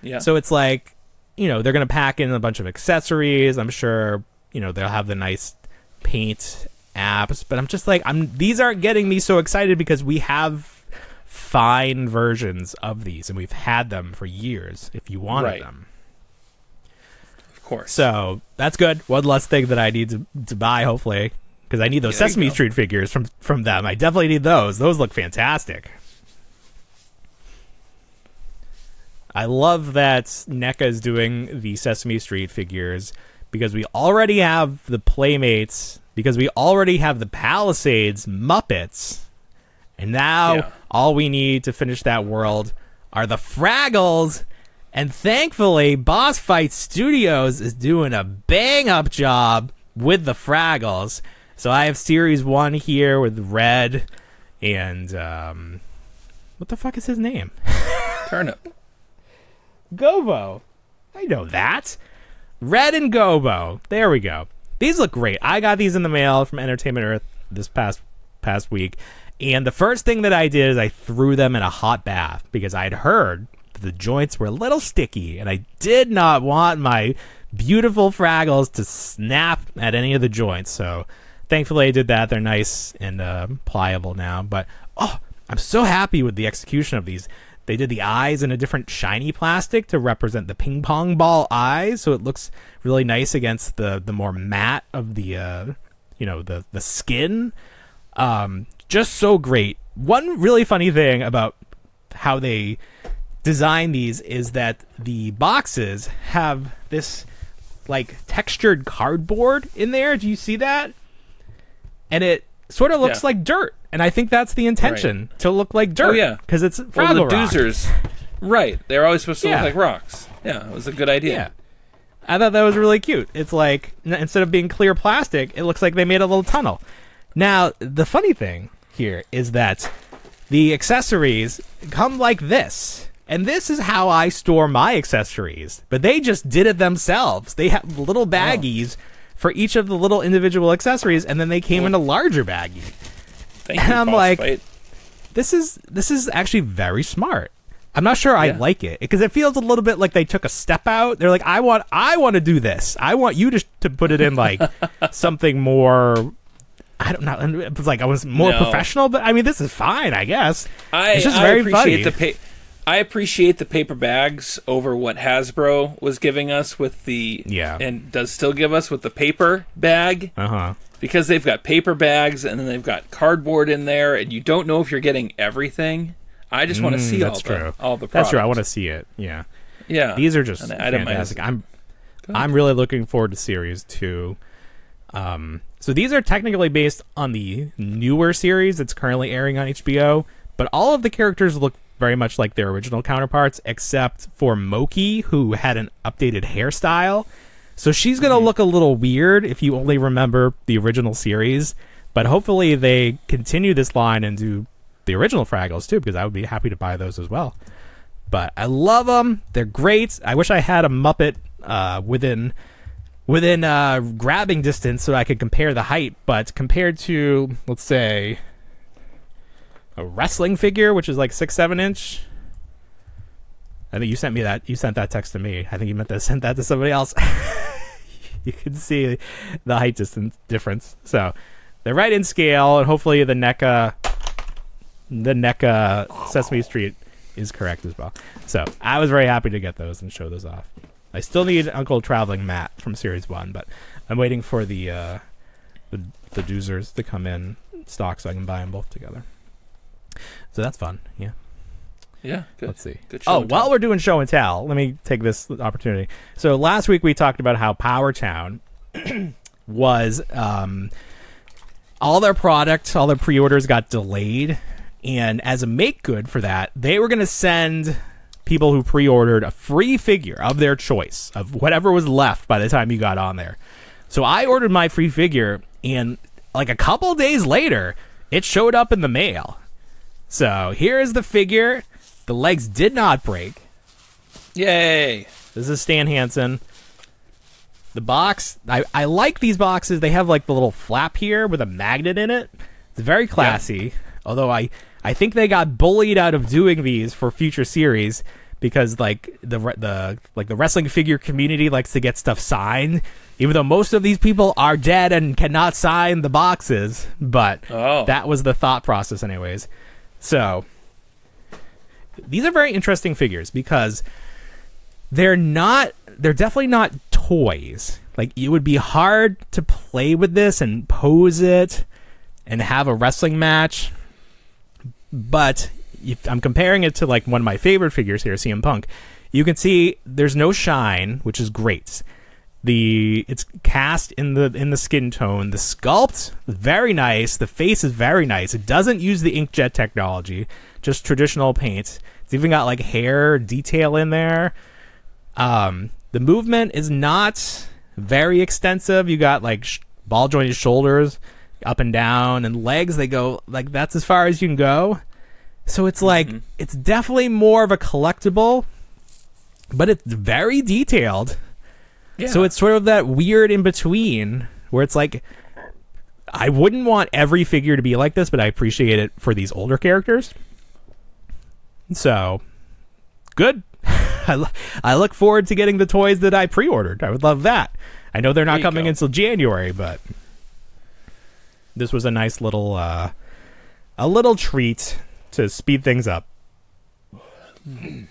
Yeah. So it's like, they're gonna pack in a bunch of accessories. I'm sure, they'll have the nice paint apps, but I'm just like, these aren't getting me so excited because we have fine versions of these and we've had them for years if you wanted them. Of course. So that's good. One less thing that I need to buy, hopefully. Because I need those Sesame Street figures from them. I definitely need those. Those look fantastic. I love that NECA is doing the Sesame Street figures because we already have the Playmates, because we already have the Palisades Muppets, and now all we need to finish that world are the Fraggles. And thankfully, Boss Fight Studios is doing a bang-up job with the Fraggles. So I have Series 1 here with Red and, what the fuck is his name? Turnip. Gobo. I know that. Red and Gobo. There we go. These look great. I got these in the mail from Entertainment Earth this past week. And the first thing that I did is I threw them in a hot bath because I'd heard that the joints were a little sticky. And I did not want my beautiful Fraggles to snap at any of the joints. So thankfully I did that. They're nice and pliable now. But, I'm so happy with the execution of these. They did the eyes in a different shiny plastic to represent the ping pong ball eyes, so it looks really nice against the more matte of the the skin. Just so great. One really funny thing about how they design these is that the boxes have this like textured cardboard in there. Do you see that? And it sort of looks like dirt. And I think that's the intention, to look like dirt. Oh, yeah. Because it's Fraggle the Rock. Doozers. Right. They're always supposed to look like rocks. Yeah, it was a good idea. Yeah. I thought that was really cute. It's like, instead of being clear plastic, it looks like they made a little tunnel. Now, the funny thing here is that the accessories come like this. And this is how I store my accessories. But they just did it themselves. They have little baggies for each of the little individual accessories, and then they came in a larger baggie. Thank you, I'm Boss like, Fight. this is actually very smart. I'm not sure I like it because it feels a little bit like they took a step out. They're like, I want to do this. I want you to put it in like something more. I don't know. It was like I was more professional, but I mean, this is fine, I guess. It's just very funny. I appreciate the paper bags over what Hasbro was giving us with the and does still give us with the paper bag. Because they've got paper bags and then they've got cardboard in there, and you don't know if you're getting everything. I just want to see all the products. That's true. I want to see it. Yeah. Yeah. These are just fantastic. I'm really looking forward to Series 2. So these are technically based on the newer series that's currently airing on HBO, but all of the characters look very much like their original counterparts, except for Moki, who had an updated hairstyle. So she's going to look a little weird if you only remember the original series, but hopefully they continue this line and do the original Fraggles too, because I would be happy to buy those as well. But I love them. They're great. I wish I had a Muppet within grabbing distance so I could compare the height, but compared to, let's say, a wrestling figure, which is like 6-7 inch, I think you sent me that. You sent that text to me. I think you meant to send that to somebody else. You can see the height distance difference. So they're right in scale, and hopefully the NECA Sesame Street is correct as well. So I was very happy to get those and show those off. I still need Uncle Traveling Matt from Series 1, but I'm waiting for the doozers to come in stock so I can buy them both together. So that's fun. Yeah. Yeah, good. Let's see. Good show and while tell. we're doing show and tell, let me take this opportunity. So last week we talked about how Power Town was all their product, all their pre-orders got delayed, and as a make good for that, they were going to send people who pre-ordered a free figure of their choice of whatever was left by the time you got on there. So I ordered my free figure, and like a couple days later, it showed up in the mail. So here's the figure. The legs did not break. Yay! This is Stan Hansen. The box, I like these boxes. They have like the little flap here with a magnet in it. It's very classy. Yeah. Although I think they got bullied out of doing these for future series because like the wrestling figure community likes to get stuff signed, even though most of these people are dead and cannot sign the boxes. But that was the thought process, anyways. So these are very interesting figures because they're definitely not toys. Like, it would be hard to play with this and pose it and have a wrestling match. But if I'm comparing it to like one of my favorite figures here, CM Punk, you can see there's no shine, which is great. It's cast in the skin tone. The sculpt is very nice. The face is very nice. It doesn't use the inkjet technology, just traditional paint. It's even got like hair detail in there. The movement is not very extensive. You got like ball jointed shoulders up and down, and legs, they go like that's as far as you can go. So it's like it's definitely more of a collectible, but it's very detailed. Yeah. So it's sort of that weird in between where it's like I wouldn't want every figure to be like this, but I appreciate it for these older characters. So good. I look forward to getting the toys that I pre-ordered. I would love that. I know they're not coming until January, but this was a nice little a little treat to speed things up. Do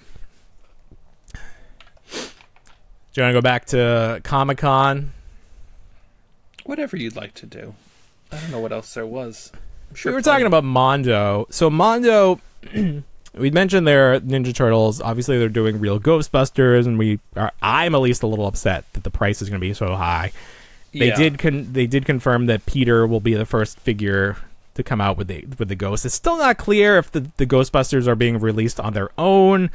you want to go back to Comic-Con? Whatever you'd like to do. I don't know what else there was. I'm sure we were talking about Mondo. So Mondo, we mentioned their Ninja Turtles. Obviously, they're doing real Ghostbusters, and I'm at least a little upset that the price is going to be so high. They did confirm that Peter will be the first figure to come out with the Ghost. It's still not clear if the Ghostbusters are being released on their own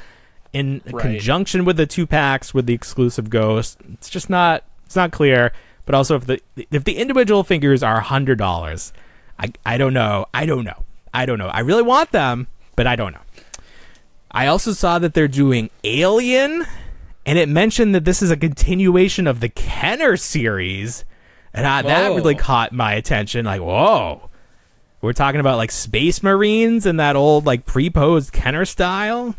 in conjunction with the 2-packs with the exclusive Ghost. It's just not clear. But also, if the individual figures are $100, I don't know. I really want them, but I don't know. I also saw that they're doing Alien, and it mentioned that this is a continuation of the Kenner series, and that really caught my attention. Like, whoa, we're talking about like Space Marines and that old like pre-posed Kenner style.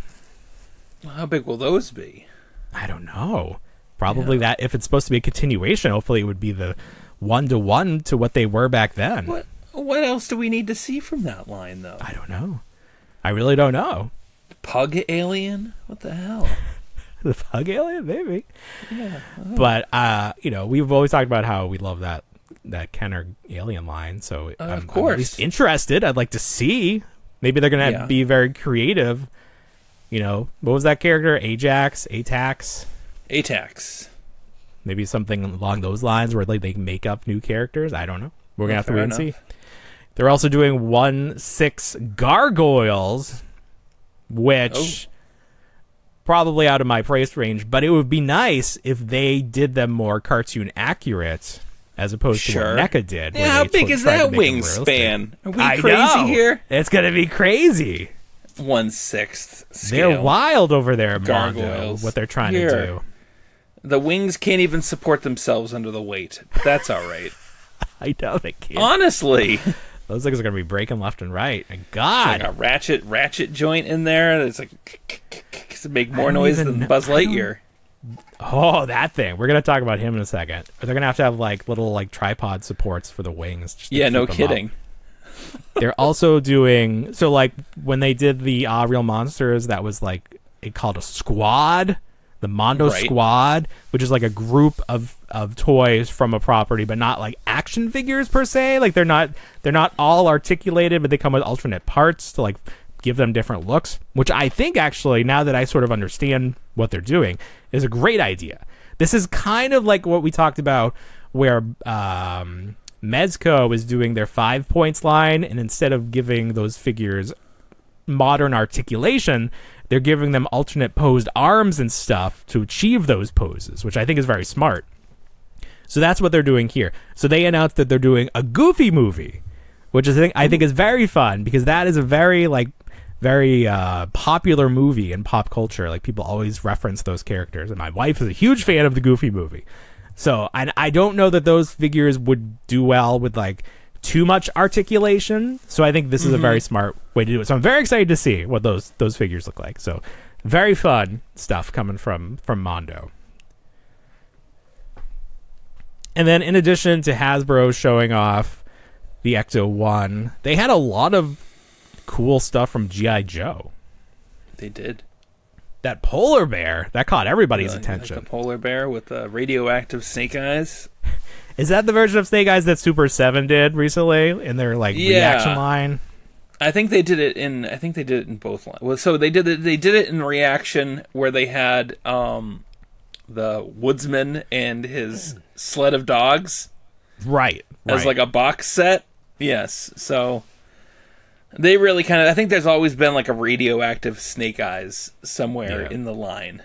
How big will those be? I don't know. Probably that if it's supposed to be a continuation, hopefully it would be the 1-to-1 to what they were back then. What else do we need to see from that line, though? I don't know. I really don't know. Pug alien? What the hell? The Pug alien, maybe. Yeah. But we've always talked about how we love that Kenner alien line. So of course, I'm at least interested. I'd like to see. Maybe they're gonna be very creative. What was that character? ATAX. Maybe something along those lines where like they make up new characters. I don't know. We're gonna have to wait and see. They're also doing 1/6 gargoyles, which probably out of my price range, but it would be nice if they did them more cartoon accurate as opposed to what NECA did. Yeah, how big is that wingspan? Are we crazy here? It's gonna be crazy. 1/6 scale. They're wild over there, gargoyles. What they're trying to do. The wings can't even support themselves under the weight. But that's all right. I know they can't. Honestly. Those things are going to be breaking left and right. And God. It's like a ratchet joint in there. It's like to make more noise than Buzz Lightyear. Oh, that thing. We're going to talk about him in a second. They're going to have like little like tripod supports for the wings. Just to no keep them kidding. up. They're also doing, so like when they did the Real Monsters, that was like, it called a squad, the Mondo Squad, which is like a group of toys from a property, but not like action figures per se. Like they're not all articulated, but they come with alternate parts to like give them different looks, which I think actually, now that I sort of understand what they're doing, is a great idea. This is kind of like what we talked about where Mezco is doing their 5 points line, and instead of giving those figures modern articulation, they're giving them alternate posed arms and stuff to achieve those poses, which I think is very smart. So that's what they're doing here. So they announced that they're doing a Goofy movie, which I think is very fun, because that is a very popular movie in pop culture. Like people always reference those characters, and my wife is a huge fan of the Goofy movie. So I don't know that those figures would do well with like too much articulation. So I think this is a very smart way to do it. So I'm very excited to see what those figures look like. So very fun stuff coming from Mondo. And then in addition to Hasbro showing off the Ecto-1, they had a lot of cool stuff from G.I. Joe. They did. That polar bear, that caught everybody's attention. Like the polar bear with the radioactive snake eyes. Is that the version of Snake Eyes that Super 7 did recently in their like reaction line? I think they did it in both lines. Well, so they did it in reaction where they had the woodsman and his sled of dogs. Right. As like a box set. Yes. So they really kind of, I think there's always been like a radioactive Snake Eyes somewhere in the line.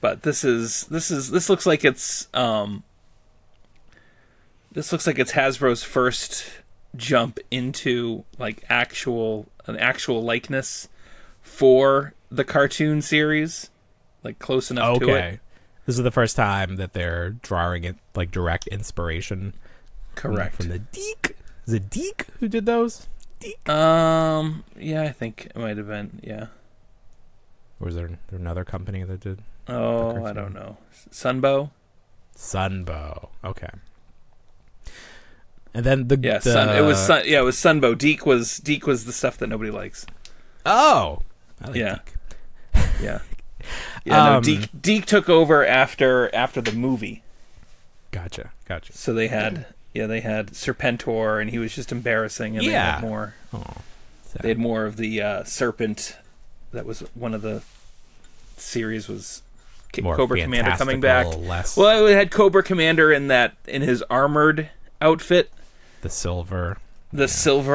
But this looks like it's Hasbro's first jump into like an actual likeness for the cartoon series, like close enough to it. This is the first time that they're drawing it like direct inspiration. Correct. From the Deke. Is it Deke who did those? Deke? Yeah, I think it might have been, yeah. Or was there another company that did? Oh, I don't know. Sunbow? Sunbow. Okay. And then it was Sunbow. Deke was the stuff that nobody likes. Oh. I like Deke. Yeah. Yeah, no, Deke took over after the movie. Gotcha. So they had Serpentor, and he was just embarrassing, and they had more. Oh, they had more of the serpent. That was one of the series was more Cobra Commander coming back. Less... Well, it had Cobra Commander in his armored outfit, the silver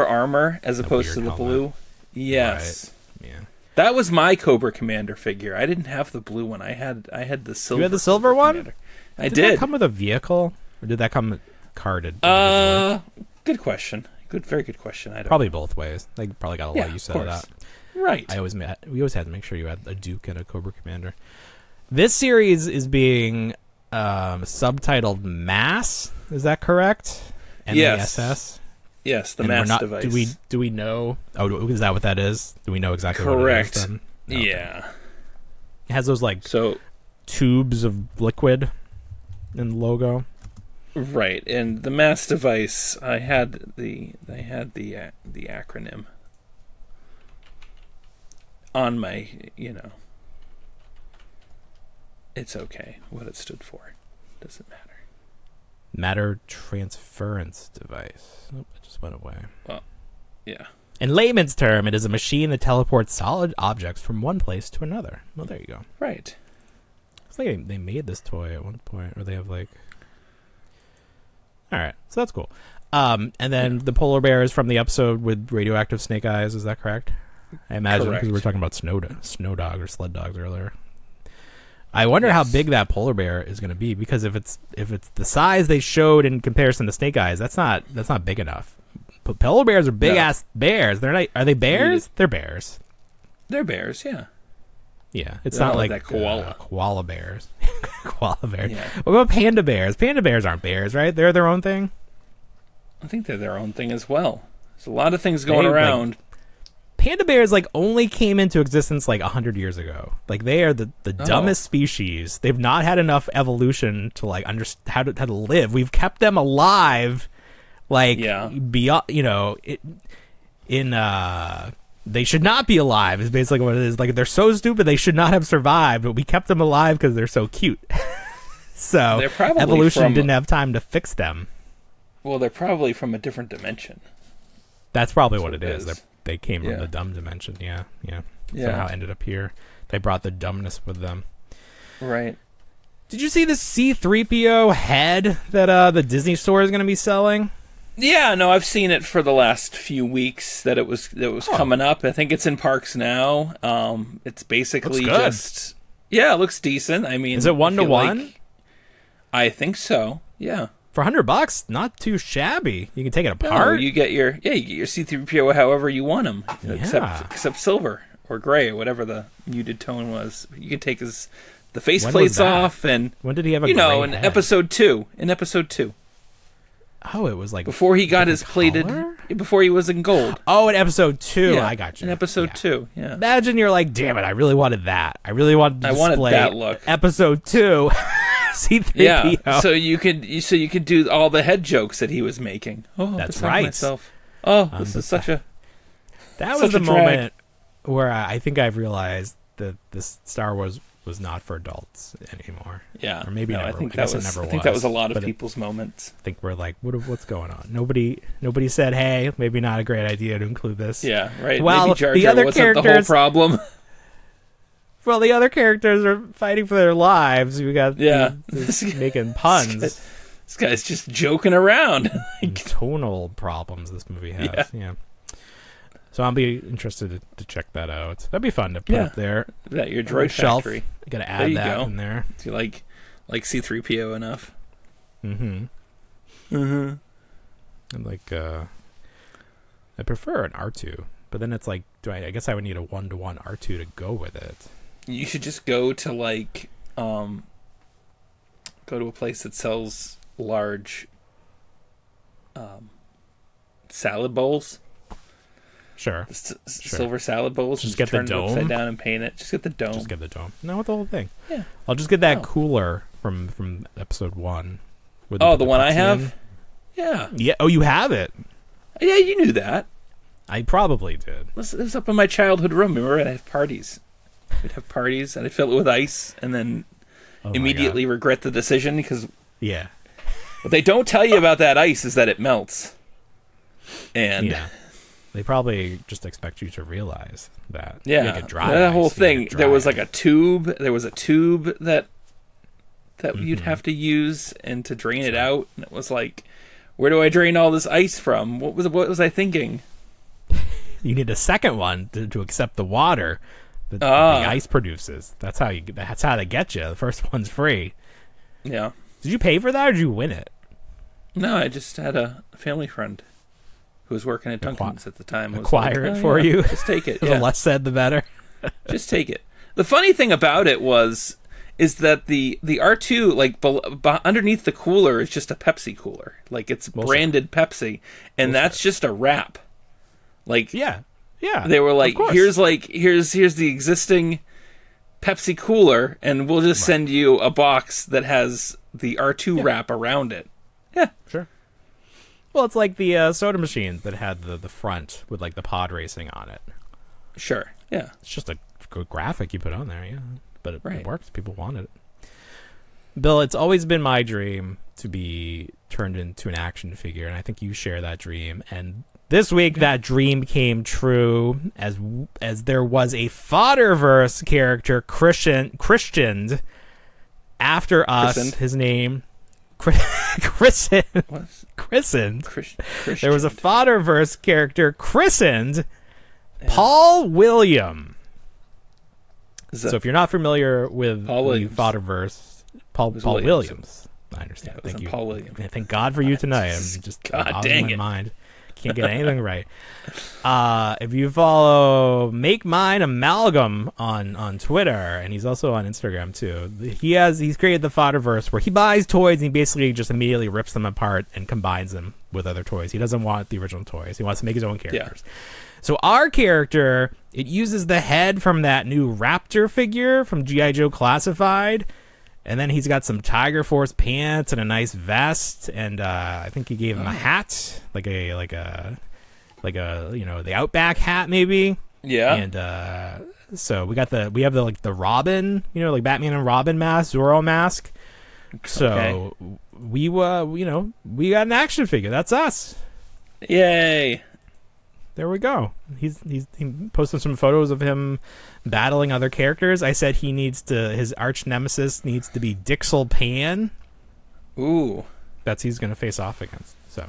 armor as opposed to the helmet. blue. Yes. Right. Yeah. That was my Cobra Commander figure. I didn't have the blue one. I had the silver. You had the silver one? Commander. I did. Did that come with a vehicle, or did that come carded? Good question. Very good question. I don't probably know. Both ways. They probably got a lot of use out of that. Right. We always had to make sure you had a Duke and a Cobra Commander. This series is being subtitled Mass. Is that correct? MASS. Yes, the Mass device. Do we know? Oh, is that what that is? Do we know exactly what it is? Then? Okay. Yeah. It has those tubes of liquid in the logo. Right, and the Mass device. I had the acronym on my. It's okay what it stood for. Doesn't matter. Matter transference device. Oh, it just went away. Well, yeah. In layman's term, it is a machine that teleports solid objects from one place to another. Well, there you go. Right. It's like they made this toy at one point, or they have like... All right, so that's cool. And then the polar bear is from the episode with radioactive Snake Eyes. Is that correct? I imagine, because we were talking about snow dog or sled dogs earlier. I wonder how big that polar bear is going to be, because if it's the size they showed in comparison to Snake Eyes, that's not big enough. But polar bears are big ass bears. They're not. Are they bears? They're bears. They're bears. Yeah. Yeah, it's not like that koala. Koala bears. Koala bears. Yeah. What about panda bears? Panda bears aren't bears, right? They're their own thing. I think they're their own thing as well. There's a lot of things going around. panda bears like only came into existence like 100 years ago. Like they are the dumbest species. They've not had enough evolution to like understand how to live. We've kept them alive, like beyond, you know, they should not be alive is basically what it is. Like they're so stupid they should not have survived, but we kept them alive because they're so cute. So evolution didn't have time to fix them. Well, they're probably from a different dimension. That's probably what it is. They came from the dumb dimension. Yeah. Somehow ended up here. They brought the dumbness with them. Right. Did you see the C-3PO head that the Disney store is going to be selling? Yeah, no, I've seen it for the last few weeks that it was coming up. I think it's in parks now. It's basically just it looks decent. I mean, is it 1-to-1? I think so. Yeah. For $100, not too shabby. You can take it apart. No, you get your C-3PO however you want him, except silver or gray or whatever the muted tone was. You can take the faceplates off, and when did he have a in head? episode 2? In episode 2. Oh, it was like before he got his plated, before he was in gold. Oh, in episode 2, I got you. In episode 2, yeah. Imagine you're like, damn it, I really wanted that. I really wanted to display that look. Episode 2. C-3PO. Yeah, so you could do all the head jokes that he was making. Oh, that's right. Myself. Oh, this is such a. That was the moment where I think I've realized that this Star Wars was not for adults anymore. Yeah, or maybe never. I think that was a lot of people's moments. I think we're like, what's going on? Nobody said, hey, maybe not a great idea to include this. Yeah, right. Well, maybe Jar Jar wasn't the whole problem. Well, the other characters are fighting for their lives. We got making puns. This guy's just joking around. Tonal problems this movie has. Yeah. So I'll be interested to check that out. That'd be fun to put up there. That your droid shelf. Factory. You gotta add that in there. Do you like C-3PO enough? And like I prefer an R2, but then it's like, I guess I would need a 1-to-1 R2 to go with it. You should just go to go to a place that sells large salad bowls. Sure. Silver salad bowls. Just get the dome. Upside down and paint it. Just get the dome. No, with the whole thing. Yeah. I'll just get that cooler from episode 1. The one I have? Yeah. Yeah. Oh, you have it? Yeah, you knew that. I probably did. It was up in my childhood room. Remember, I'd have parties. We'd have parties, and I'd fill it with ice, and then immediately regret the decision because what they don't tell you about that ice is that it melts. And they probably just expect you to realize that. Yeah, make it dry. That whole thing. There was like a tube. There was a tube that you'd have to use and to drain it out, and it was like, where do I drain all this ice from? What was I thinking? You need a second one to accept the water that the ice produces. That's how they get you. The first one's free. Yeah. Did you pay for that or did you win it? No, I just had a family friend who was working at Dunkin's at the time. Acquire it for you. Just take it. The less said, the better. Just take it. The funny thing about it is that the R2, like underneath the cooler, is just a Pepsi cooler. Like it's branded Pepsi, and that's just a wrap. Like they were like, here's the existing Pepsi cooler, and we'll just send you a box that has the R2 wrap around it. Yeah, sure. Well, it's like the soda machines that had the front with like the pod racing on it. Sure. Yeah. It's just a good graphic you put on there, but it works. People wanted it. Bill, it's always been my dream to be turned into an action figure, and I think you share that dream. And this week, that dream came true as there was a Fodderverse character christened after us. His name, christened. There was a Fodderverse character christened Paul William. So if you're not familiar with the Fodderverse, Paul Williams. I understand. Thank you. Paul Williams. Thank God for you tonight. I'm just God dang it. My mind. can't get anything right. If you follow Make Mine Amalgam on Twitter, and he's also on Instagram too, he's created the Fodderverse where he buys toys and he basically just immediately rips them apart and combines them with other toys. He doesn't want the original toys. He wants to make his own characters. Yeah. So our character, it uses the head from that new Raptor figure from G.I. Joe Classified. And then he's got some Tiger Force pants and a nice vest, and I think he gave him a hat, like a the Outback hat maybe. Yeah. And so we have the Robin, like Batman and Robin mask, Zorro mask. So we got an action figure. That's us. Yay. There we go. He posted some photos of him battling other characters. I said his arch nemesis needs to be Dixel Pan. Ooh. That's who he's going to face off against. So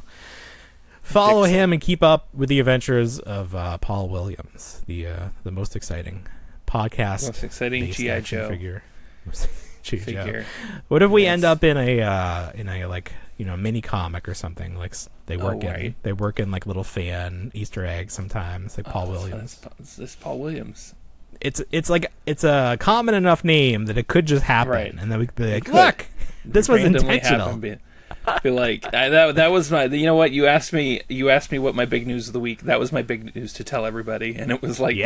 follow him and keep up with the adventures of Paul Williams, the most exciting podcast. Most exciting G.I. Joe figure. What if we end up in a mini comic or something? Like they work in like little fan Easter eggs sometimes, like Paul Williams. This Paul Williams. It's a common enough name that it could just happen, right. And then we could be like, look, this was intentional. Be like, that was my. You know what? You asked me what my big news of the week. That was my big news to tell everybody, and it was like,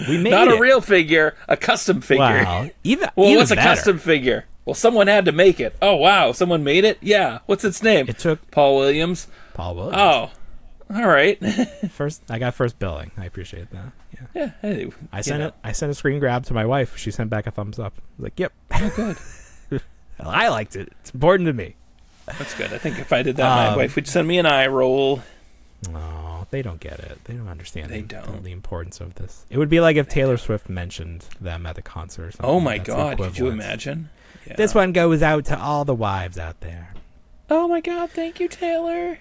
We made not it. A real figure, a custom figure. Wow. What's a custom figure? Well, someone had to make it. Oh, wow. Someone made it? Yeah. What's its name? It took Paul Williams. Oh, all right. I got first billing. I appreciate that. Yeah. Hey, I sent a screen grab to my wife. She sent back a thumbs up. I was like, yep. Oh, good. Well, I liked it. It's important to me. That's good. I think if I did that, my wife would send me an eye roll. No, they don't get it. They don't understand the importance of this. It would be like if Taylor Swift mentioned them at the concert or something. Oh my God, could you imagine? Yeah. This one goes out to all the wives out there. Oh my God, thank you, Taylor.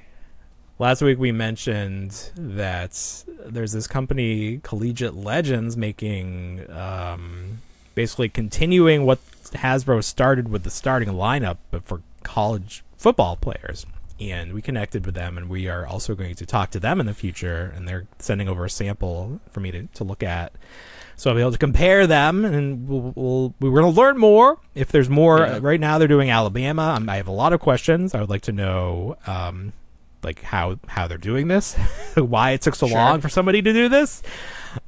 Last week we mentioned that there's this company, Collegiate Legends, making basically continuing what Hasbro started with the starting lineup, but for college football players. And we connected with them, and we are also going to talk to them in the future, and they're sending over a sample for me to look at. So I'll be able to compare them, and we're going to learn more. If there's more, right now they're doing Alabama. I have a lot of questions. I would like to know like how they're doing this, why it took so long for somebody to do this.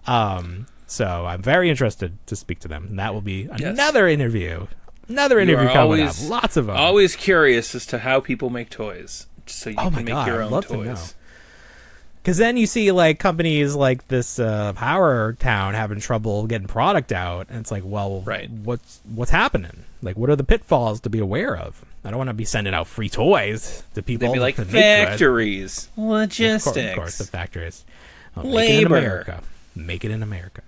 So I'm very interested to speak to them, and that will be another interview. Another interview coming up. Lots of them. Always curious as to how people make toys, so you can make your own toys. Because then you see like companies like this Power Town having trouble getting product out, and it's like, well, what's happening? Like, what are the pitfalls to be aware of? I don't want to be sending out free toys to people. They'd be like factories, logistics, of course, the factories, labor. Make it in America.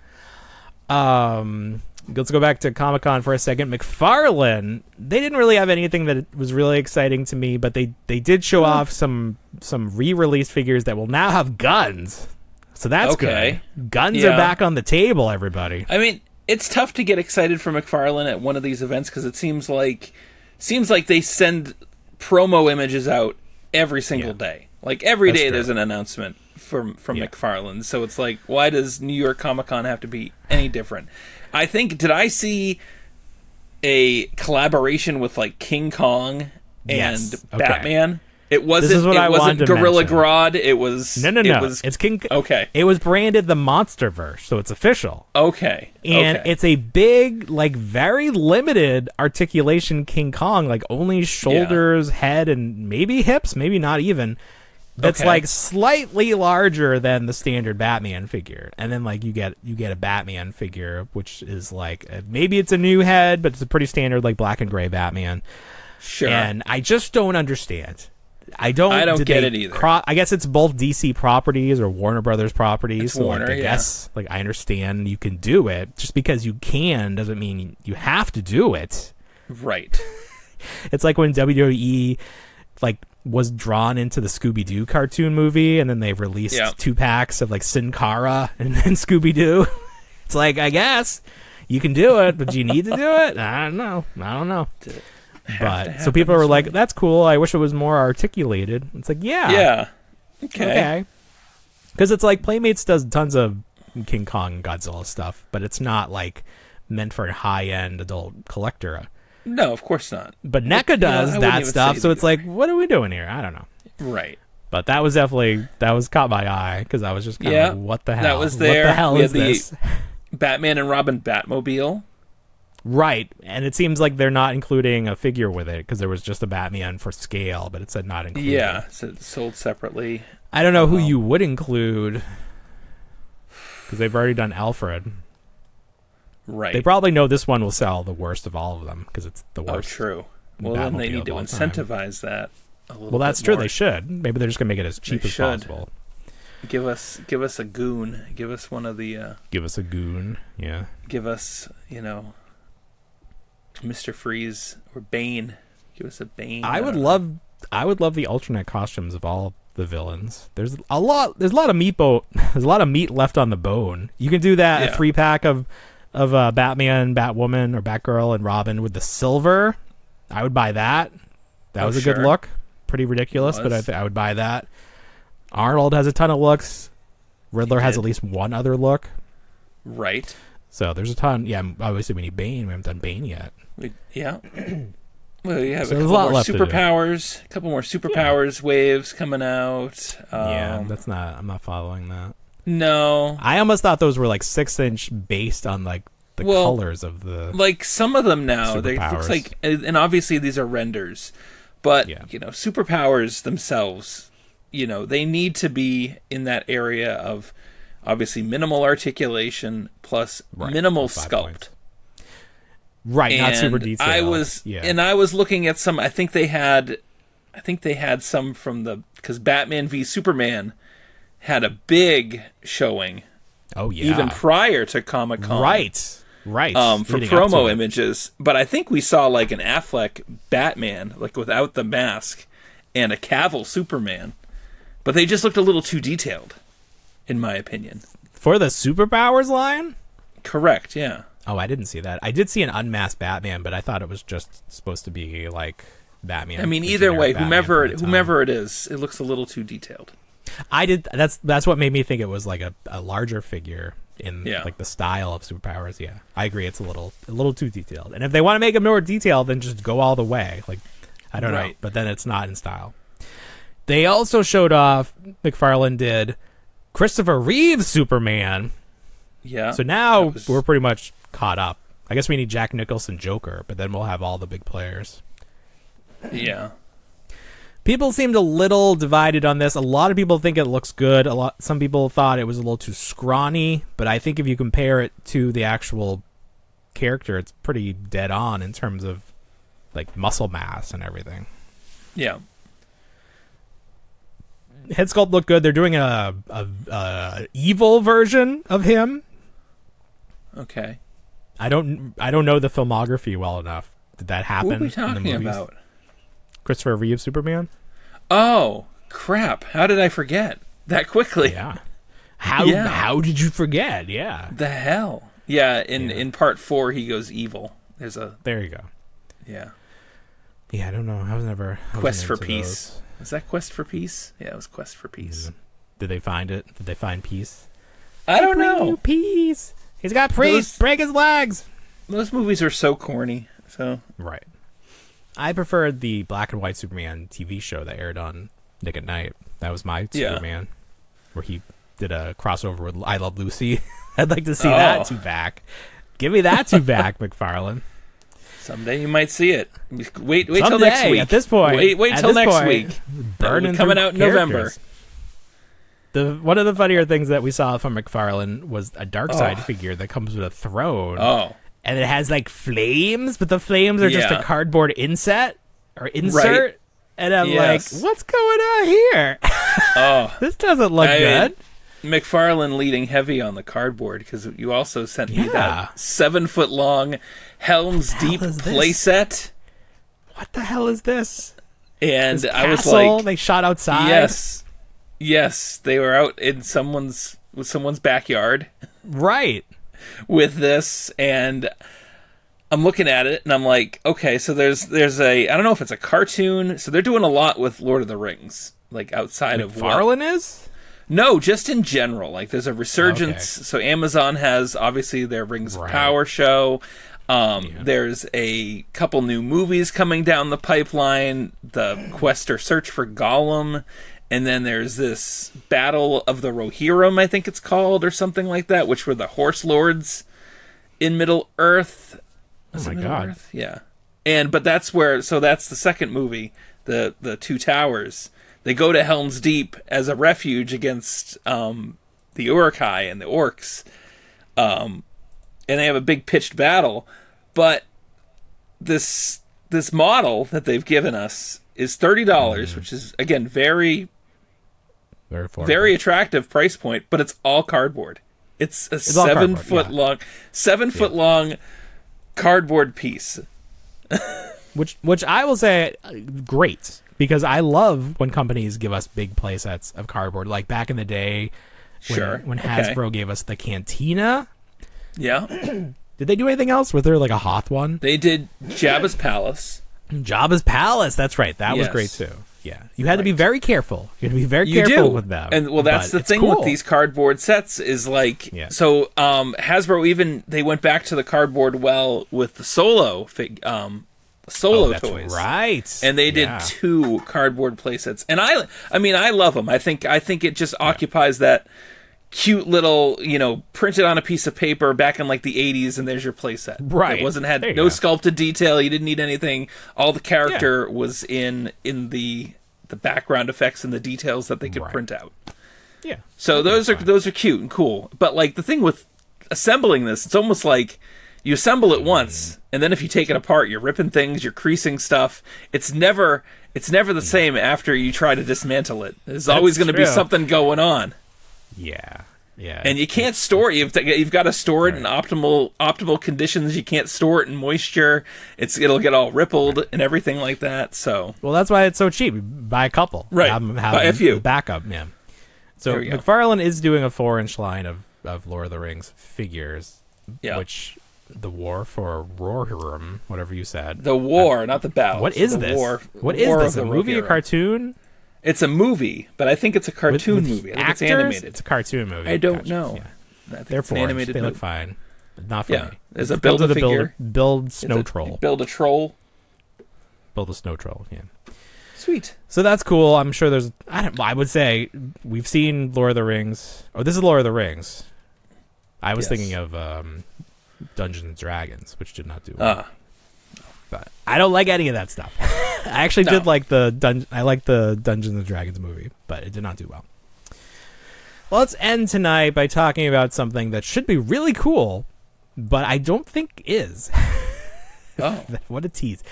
Let's go back to Comic-Con for a second. McFarlane, they didn't really have anything that was really exciting to me, but they did show off some re-released figures that will now have guns. So that's good. Guns are back on the table, everybody. I mean, it's tough to get excited for McFarlane at one of these events because it seems like they send promo images out every single day. Like every day there's an announcement from McFarlane. So it's like, why does New York Comic-Con have to be any different? I think, did I see a collaboration with like King Kong and Batman? It wasn't Gorilla Grodd. It was no. It's King. Okay, it was branded the MonsterVerse, so it's official. Okay, and it's a big, like very limited articulation King Kong, like only shoulders, head, and maybe hips, maybe not even. That's like slightly larger than the standard Batman figure, and then like you get a Batman figure, which is like maybe it's a new head, but it's a pretty standard like black and gray Batman. Sure. And I just don't understand. I don't get it either. I guess it's both DC properties or Warner Brothers properties. It's so Warner, like, I guess like I understand you can do it. Just because you can doesn't mean you have to do it. Right. It's like when WWE like was drawn into the Scooby-Doo cartoon movie, and then they released 2 packs of like Sin Cara and then Scooby-Doo. It's like, I guess you can do it, but do you need to do it? I don't know. But so people were like, "That's cool. I wish it was more articulated." It's like, Yeah. Okay. Because it's like Playmates does tons of King Kong, Godzilla stuff, but it's not like meant for a high-end adult collector. No, of course not. But NECA does that stuff, so it's like, what are we doing here? I don't know. Right. But that was caught my eye because I was just kind of like, what the hell? That was there. What the hell is this? Batman and Robin Batmobile. Right, and it seems like they're not including a figure with it because there was just a Batman for scale, but it said not included. Yeah, so it's sold separately. I don't know who you would include because they've already done Alfred. Right. They probably know this one will sell the worst of all of them because it's the worst. Oh, true. Well, then they need to incentivize that a little bit. Well, that's true. More. They should. Maybe they're just gonna make it as cheap as possible. Give us a goon. Give us one of the. Give us a goon. Yeah. Give us, Mr. Freeze or Bane. Give us a Bane. I would love the alternate costumes of all the villains. There's a lot of meat there's a lot of meat left on the bone. You can do that, a 3-pack of Batman, Batwoman, or Batgirl and Robin with the silver. I would buy that. That was a good look. Pretty ridiculous, but I would buy that. Arnold has a ton of looks. Riddler has at least one other look. Right. So there's a ton. Yeah, obviously we need Bane. We haven't done Bane yet. Well, you have a couple more superpowers. A couple more superpowers waves coming out. I'm not following that. No. I almost thought those were like 6-inch based on like the colors of the. Like some of them now, they looks like, and obviously these are renders, but superpowers themselves, they need to be in that area of obviously minimal articulation plus minimal sculpt. Right, and not super detailed. I was looking at some. I think they had some from because Batman v Superman had a big showing. Oh yeah, even prior to Comic-Con. Right. For promo images. But I think we saw like an Affleck Batman, like without the mask, and a Cavill Superman. But they just looked a little too detailed, in my opinion. For the superpowers line? Correct. Yeah. Oh, I didn't see that. I did see an unmasked Batman, but I thought it was just supposed to be like Batman. I mean, either way, whomever it is, it looks a little too detailed. That's what made me think it was like a larger figure in like the style of superpowers. Yeah, I agree. It's a little too detailed. And if they want to make it more detailed, then just go all the way. Like, I don't know, but then it's not in style. They also showed off. McFarlane did Christopher Reeve's Superman. Yeah. So now we're pretty much caught up. I guess we need Jack Nicholson Joker, but then we'll have all the big players. Yeah. People seemed a little divided on this. A lot of people think it looks good. Some people thought it was a little too scrawny, but I think if you compare it to the actual character, it's pretty dead on in terms of like muscle mass and everything. Yeah. Head sculpt looked good. They're doing a evil version of him. Okay. I don't know the filmography well enough. Did that happen? What are we talking about? Christopher Reeve Superman? Oh, crap. How did I forget that quickly? Yeah. How did you forget? Yeah. The hell? Yeah, in part 4 he goes evil. There you go. Yeah. Yeah, I don't know. I was never Quest for Peace. Those. Was that Quest for Peace? Yeah, it was Quest for Peace. Did they find it? Did they find peace? I don't know. You peace. He's got priest. Break his legs. Those movies are so corny. So right. I preferred the black and white Superman TV show that aired on Nick at Night. That was my Superman, where he did a crossover with I Love Lucy. I'd like to see that two back. Give me that two back, McFarlane. Someday you might see it. Wait till next week. At this point, wait till next week. Burning coming out in November. One of the funnier things that we saw from McFarlane was a Darkseid figure that comes with a throne. Oh. And it has like flames, but the flames are just a cardboard insert. Right. And I'm like, what's going on here? Oh. This doesn't look good. McFarlane leading heavy on the cardboard, because you also sent me that 7-foot-long Helm's Deep playset. What the hell is this? And I was like, they shot outside. Yes, they were out in someone's backyard. Right. With this, and I'm looking at it and I'm like, okay, so there's a, I don't know if it's a cartoon. So they're doing a lot with Lord of the Rings, like outside of what. McFarlane is? No, just in general. Like there's a resurgence. Okay. So Amazon has obviously their Rings of Power show. There's a couple new movies coming down the pipeline. The quest or search for Gollum. And then there's this Battle of the Rohirrim, I think it's called, or something like that, which were the horse lords in Middle Earth. Oh my God. Earth? Yeah. But that's where, so that's the second movie, the Two Towers. They go to Helm's Deep as a refuge against the Uruk-hai and the orcs. And they have a big pitched battle. But this model that they've given us is $30, which is, again, very attractive price point, but it's all cardboard. It's a 7 foot long cardboard piece. which I will say, great, because I love when companies give us big play sets of cardboard. Like back in the day, when Hasbro gave us the Cantina. Yeah. Did they do anything else? Was there like a Hoth one? They did Jabba's Palace. Jabba's Palace. That's right. That was great too. Yeah, you had to be very careful. You had to be very careful with them. And well, that's the thing with these cardboard sets is like, so Hasbro even they went back to the cardboard well with the Solo toys, right? And they did 2 cardboard play sets, and I mean, I love them. I think it just occupies that cute little, printed on a piece of paper back in like the 80s, and there's your playset. Right. It had no sculpted detail. You didn't need anything. All the character was in the background effects and the details that they could print out. Yeah. So those are cute and cool. But like the thing with assembling this, it's almost like you assemble it once, and then if you take it apart, you're ripping things, you're creasing stuff. It's never the same after you try to dismantle it. There's always going to be something going on. Yeah, and you can't store it. You've got to store it in optimal conditions. You can't store it in moisture. It'll get all rippled and everything like that. So that's why it's so cheap. Buy a couple, right? Buy a few backup, man. So McFarlane is doing a 4-inch line of Lord of the Rings figures, which the war for Rohirrim, whatever you said, the war, not the battle. What is this? What is this? A movie, a cartoon? It's a movie, but I think it's a cartoon movie. I think actors? It's animated. It's a cartoon movie. I don't know. Yeah. They're animated. They look fine. Not for me. There's a build-a-figure. Build snow troll. Build a troll. Build a snow troll, yeah. Sweet. So that's cool. I'm sure there's... I would say we've seen Lord of the Rings. Oh, this is Lord of the Rings. I was thinking of Dungeons and Dragons, which did not do well. But I don't like any of that stuff. I actually did like the Dungeons and Dragons movie, but it did not do well. Well, let's end tonight by talking about something that should be really cool, but I don't think is. Oh. What a tease.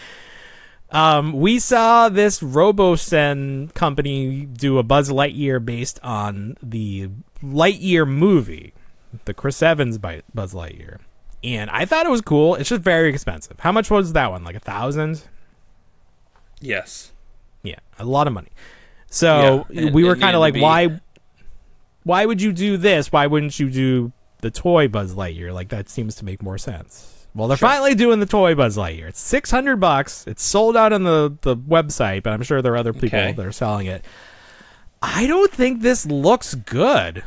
We saw this RoboSen company do a Buzz Lightyear based on the Lightyear movie, the Chris Evans Buzz Lightyear. And I thought it was cool. It's just very expensive. How much was that one? Like $1,000? Yes. Yeah, a lot of money. So we were kind of like, why would you do this? Why wouldn't you do the toy Buzz Lightyear? Like, that seems to make more sense. Well, they're finally doing the toy Buzz Lightyear. It's $600. It's sold out on the website, but I'm sure there are other people that are selling it. I don't think this looks good.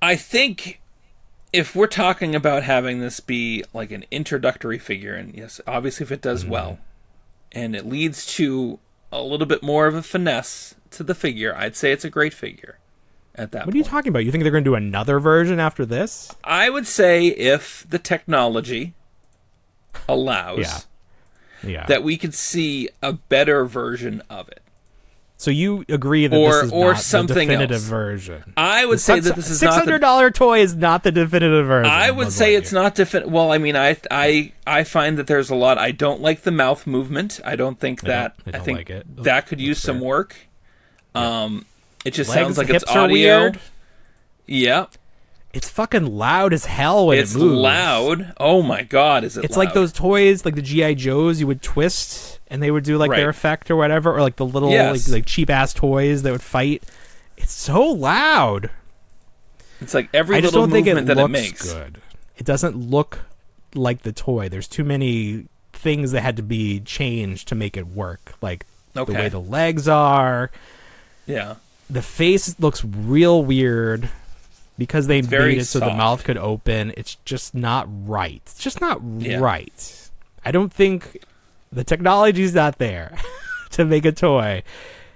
I think... if we're talking about having this be like an introductory figure, and yes, obviously if it does well, and it leads to a little bit more of a finesse to the figure, I'd say it's a great figure at that point. What are you talking about? You think they're going to do another version after this? I would say if the technology allows that we could see a better version of it. So you agree that this is not the definitive version? I would say that this is not $600 toy is not the definitive version. I would say it's not definitive. Well, I mean, I find that there's a lot. I don't like the mouth movement. I don't think that. I think like it. That could use some work. It just sounds like it's audio. Weird. Yeah. It's fucking loud as hell when it moves. It's loud. Oh my god, is it? It's like those toys, like the G.I. Joes, you would twist and they would do like their effect or whatever, or like the little like cheap ass toys that would fight. It's so loud. It's like every little movement that it makes. Good. It doesn't look like the toy. There's too many things that had to be changed to make it work. Like the way the legs are. Yeah. The face looks real weird because they made it so the mouth could open. It's just not right. It's just not right. I don't think the technology's not there to make a toy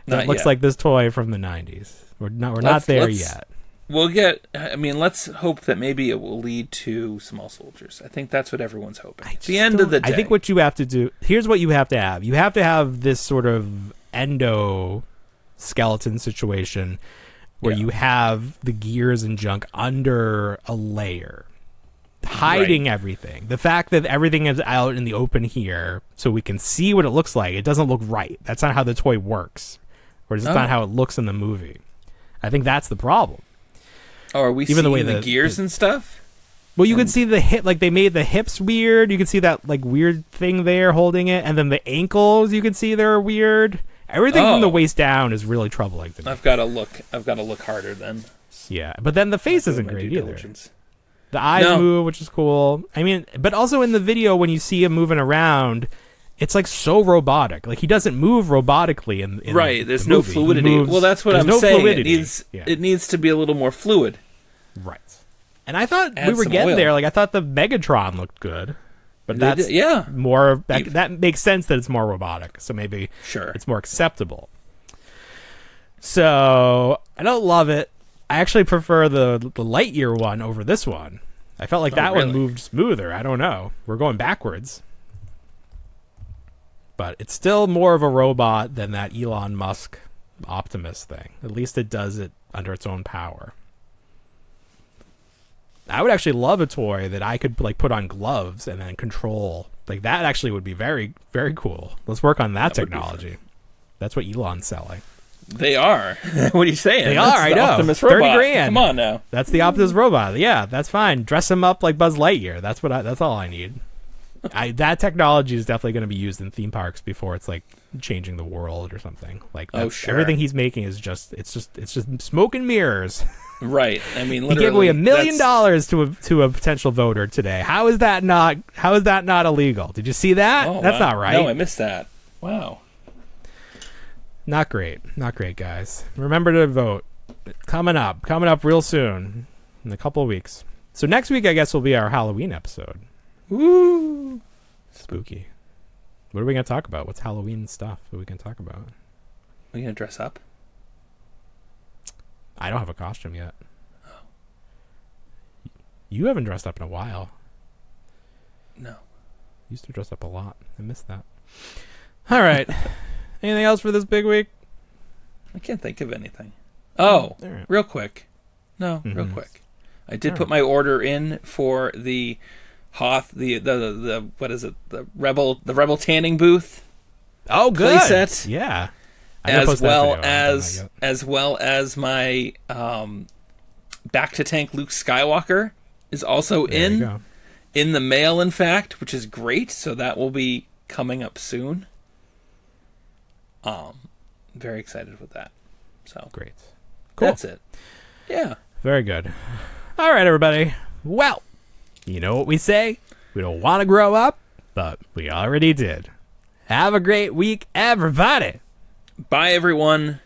that looks like this toy from the 90s. We're not there yet. We'll get. I mean, let's hope that maybe it will lead to small soldiers. I think that's what everyone's hoping. At the end of the day, I think what you have to do. Here's what you have to have. You have to have this sort of endoskeleton situation where you have the gears and junk under a layer, hiding everything. The fact that everything is out in the open here, so we can see what it looks like. It doesn't look right. That's not how the toy works, or it's not how it looks in the movie. I think that's the problem. Oh, are we seeing the gears and stuff? Well, you can see the hip, like they made the hips weird. You can see that like weird thing there holding it, and then the ankles. You can see they're weird. Everything from the waist down is really troubling to me. I've got to look harder then. Yeah, but then the face isn't great either. The eyes move, which is cool. I mean, but also in the video when you see him moving around, it's like so robotic. Like he doesn't move robotically in right. There's no fluidity. Well, that's what I'm saying. It needs to be a little more fluid. Right. And I thought we were getting there. Like I thought the Megatron looked good, but that's more. That makes sense that it's more robotic. So maybe it's more acceptable. So I don't love it. I actually prefer the Lightyear one over this one. I felt like that one moved smoother. I don't know. We're going backwards. But it's still more of a robot than that Elon Musk Optimus thing. At least it does it under its own power. I would actually love a toy that I could like put on gloves and then control. Like that actually would be very, very cool. Let's work on that technology. That's what Elon's selling. They are. What are you saying? They are, I know. Optimus robot. 30 grand. Come on now. That's the Optimus robot. Yeah, that's fine. Dress him up like Buzz Lightyear. That's all I need. That technology is definitely going to be used in theme parks before it's like changing the world or something. Like everything he's making is just smoke and mirrors. Right. I mean, literally, he gave away $1 million to a potential voter today. How is that not illegal? Did you see that? Oh, that's not right. No, I missed that. Wow. Not great, guys. Remember to vote. Coming up real soon, in a couple of weeks. So next week, I guess, will be our Halloween episode. Woo! Spooky. What are we gonna talk about? What's Halloween stuff that we can talk about? Are you gonna dress up? I don't have a costume yet. Oh. You haven't dressed up in a while. No. You used to dress up a lot. I missed that. All right. Anything else for this big week? I can't think of anything. Oh, real quick. No, real quick. I did put my order in for the Hoth, the what is it? The Rebel tanning booth. Oh, good. Playset. Yeah. As well as my Back to Tank Luke Skywalker is also in the mail, in fact, which is great. So that will be coming up soon. Very excited with that. So great. Cool. That's it. Yeah. Very good. All right, everybody. Well, you know what we say? We don't want to grow up, but we already did. Have a great week, everybody. Bye, everyone.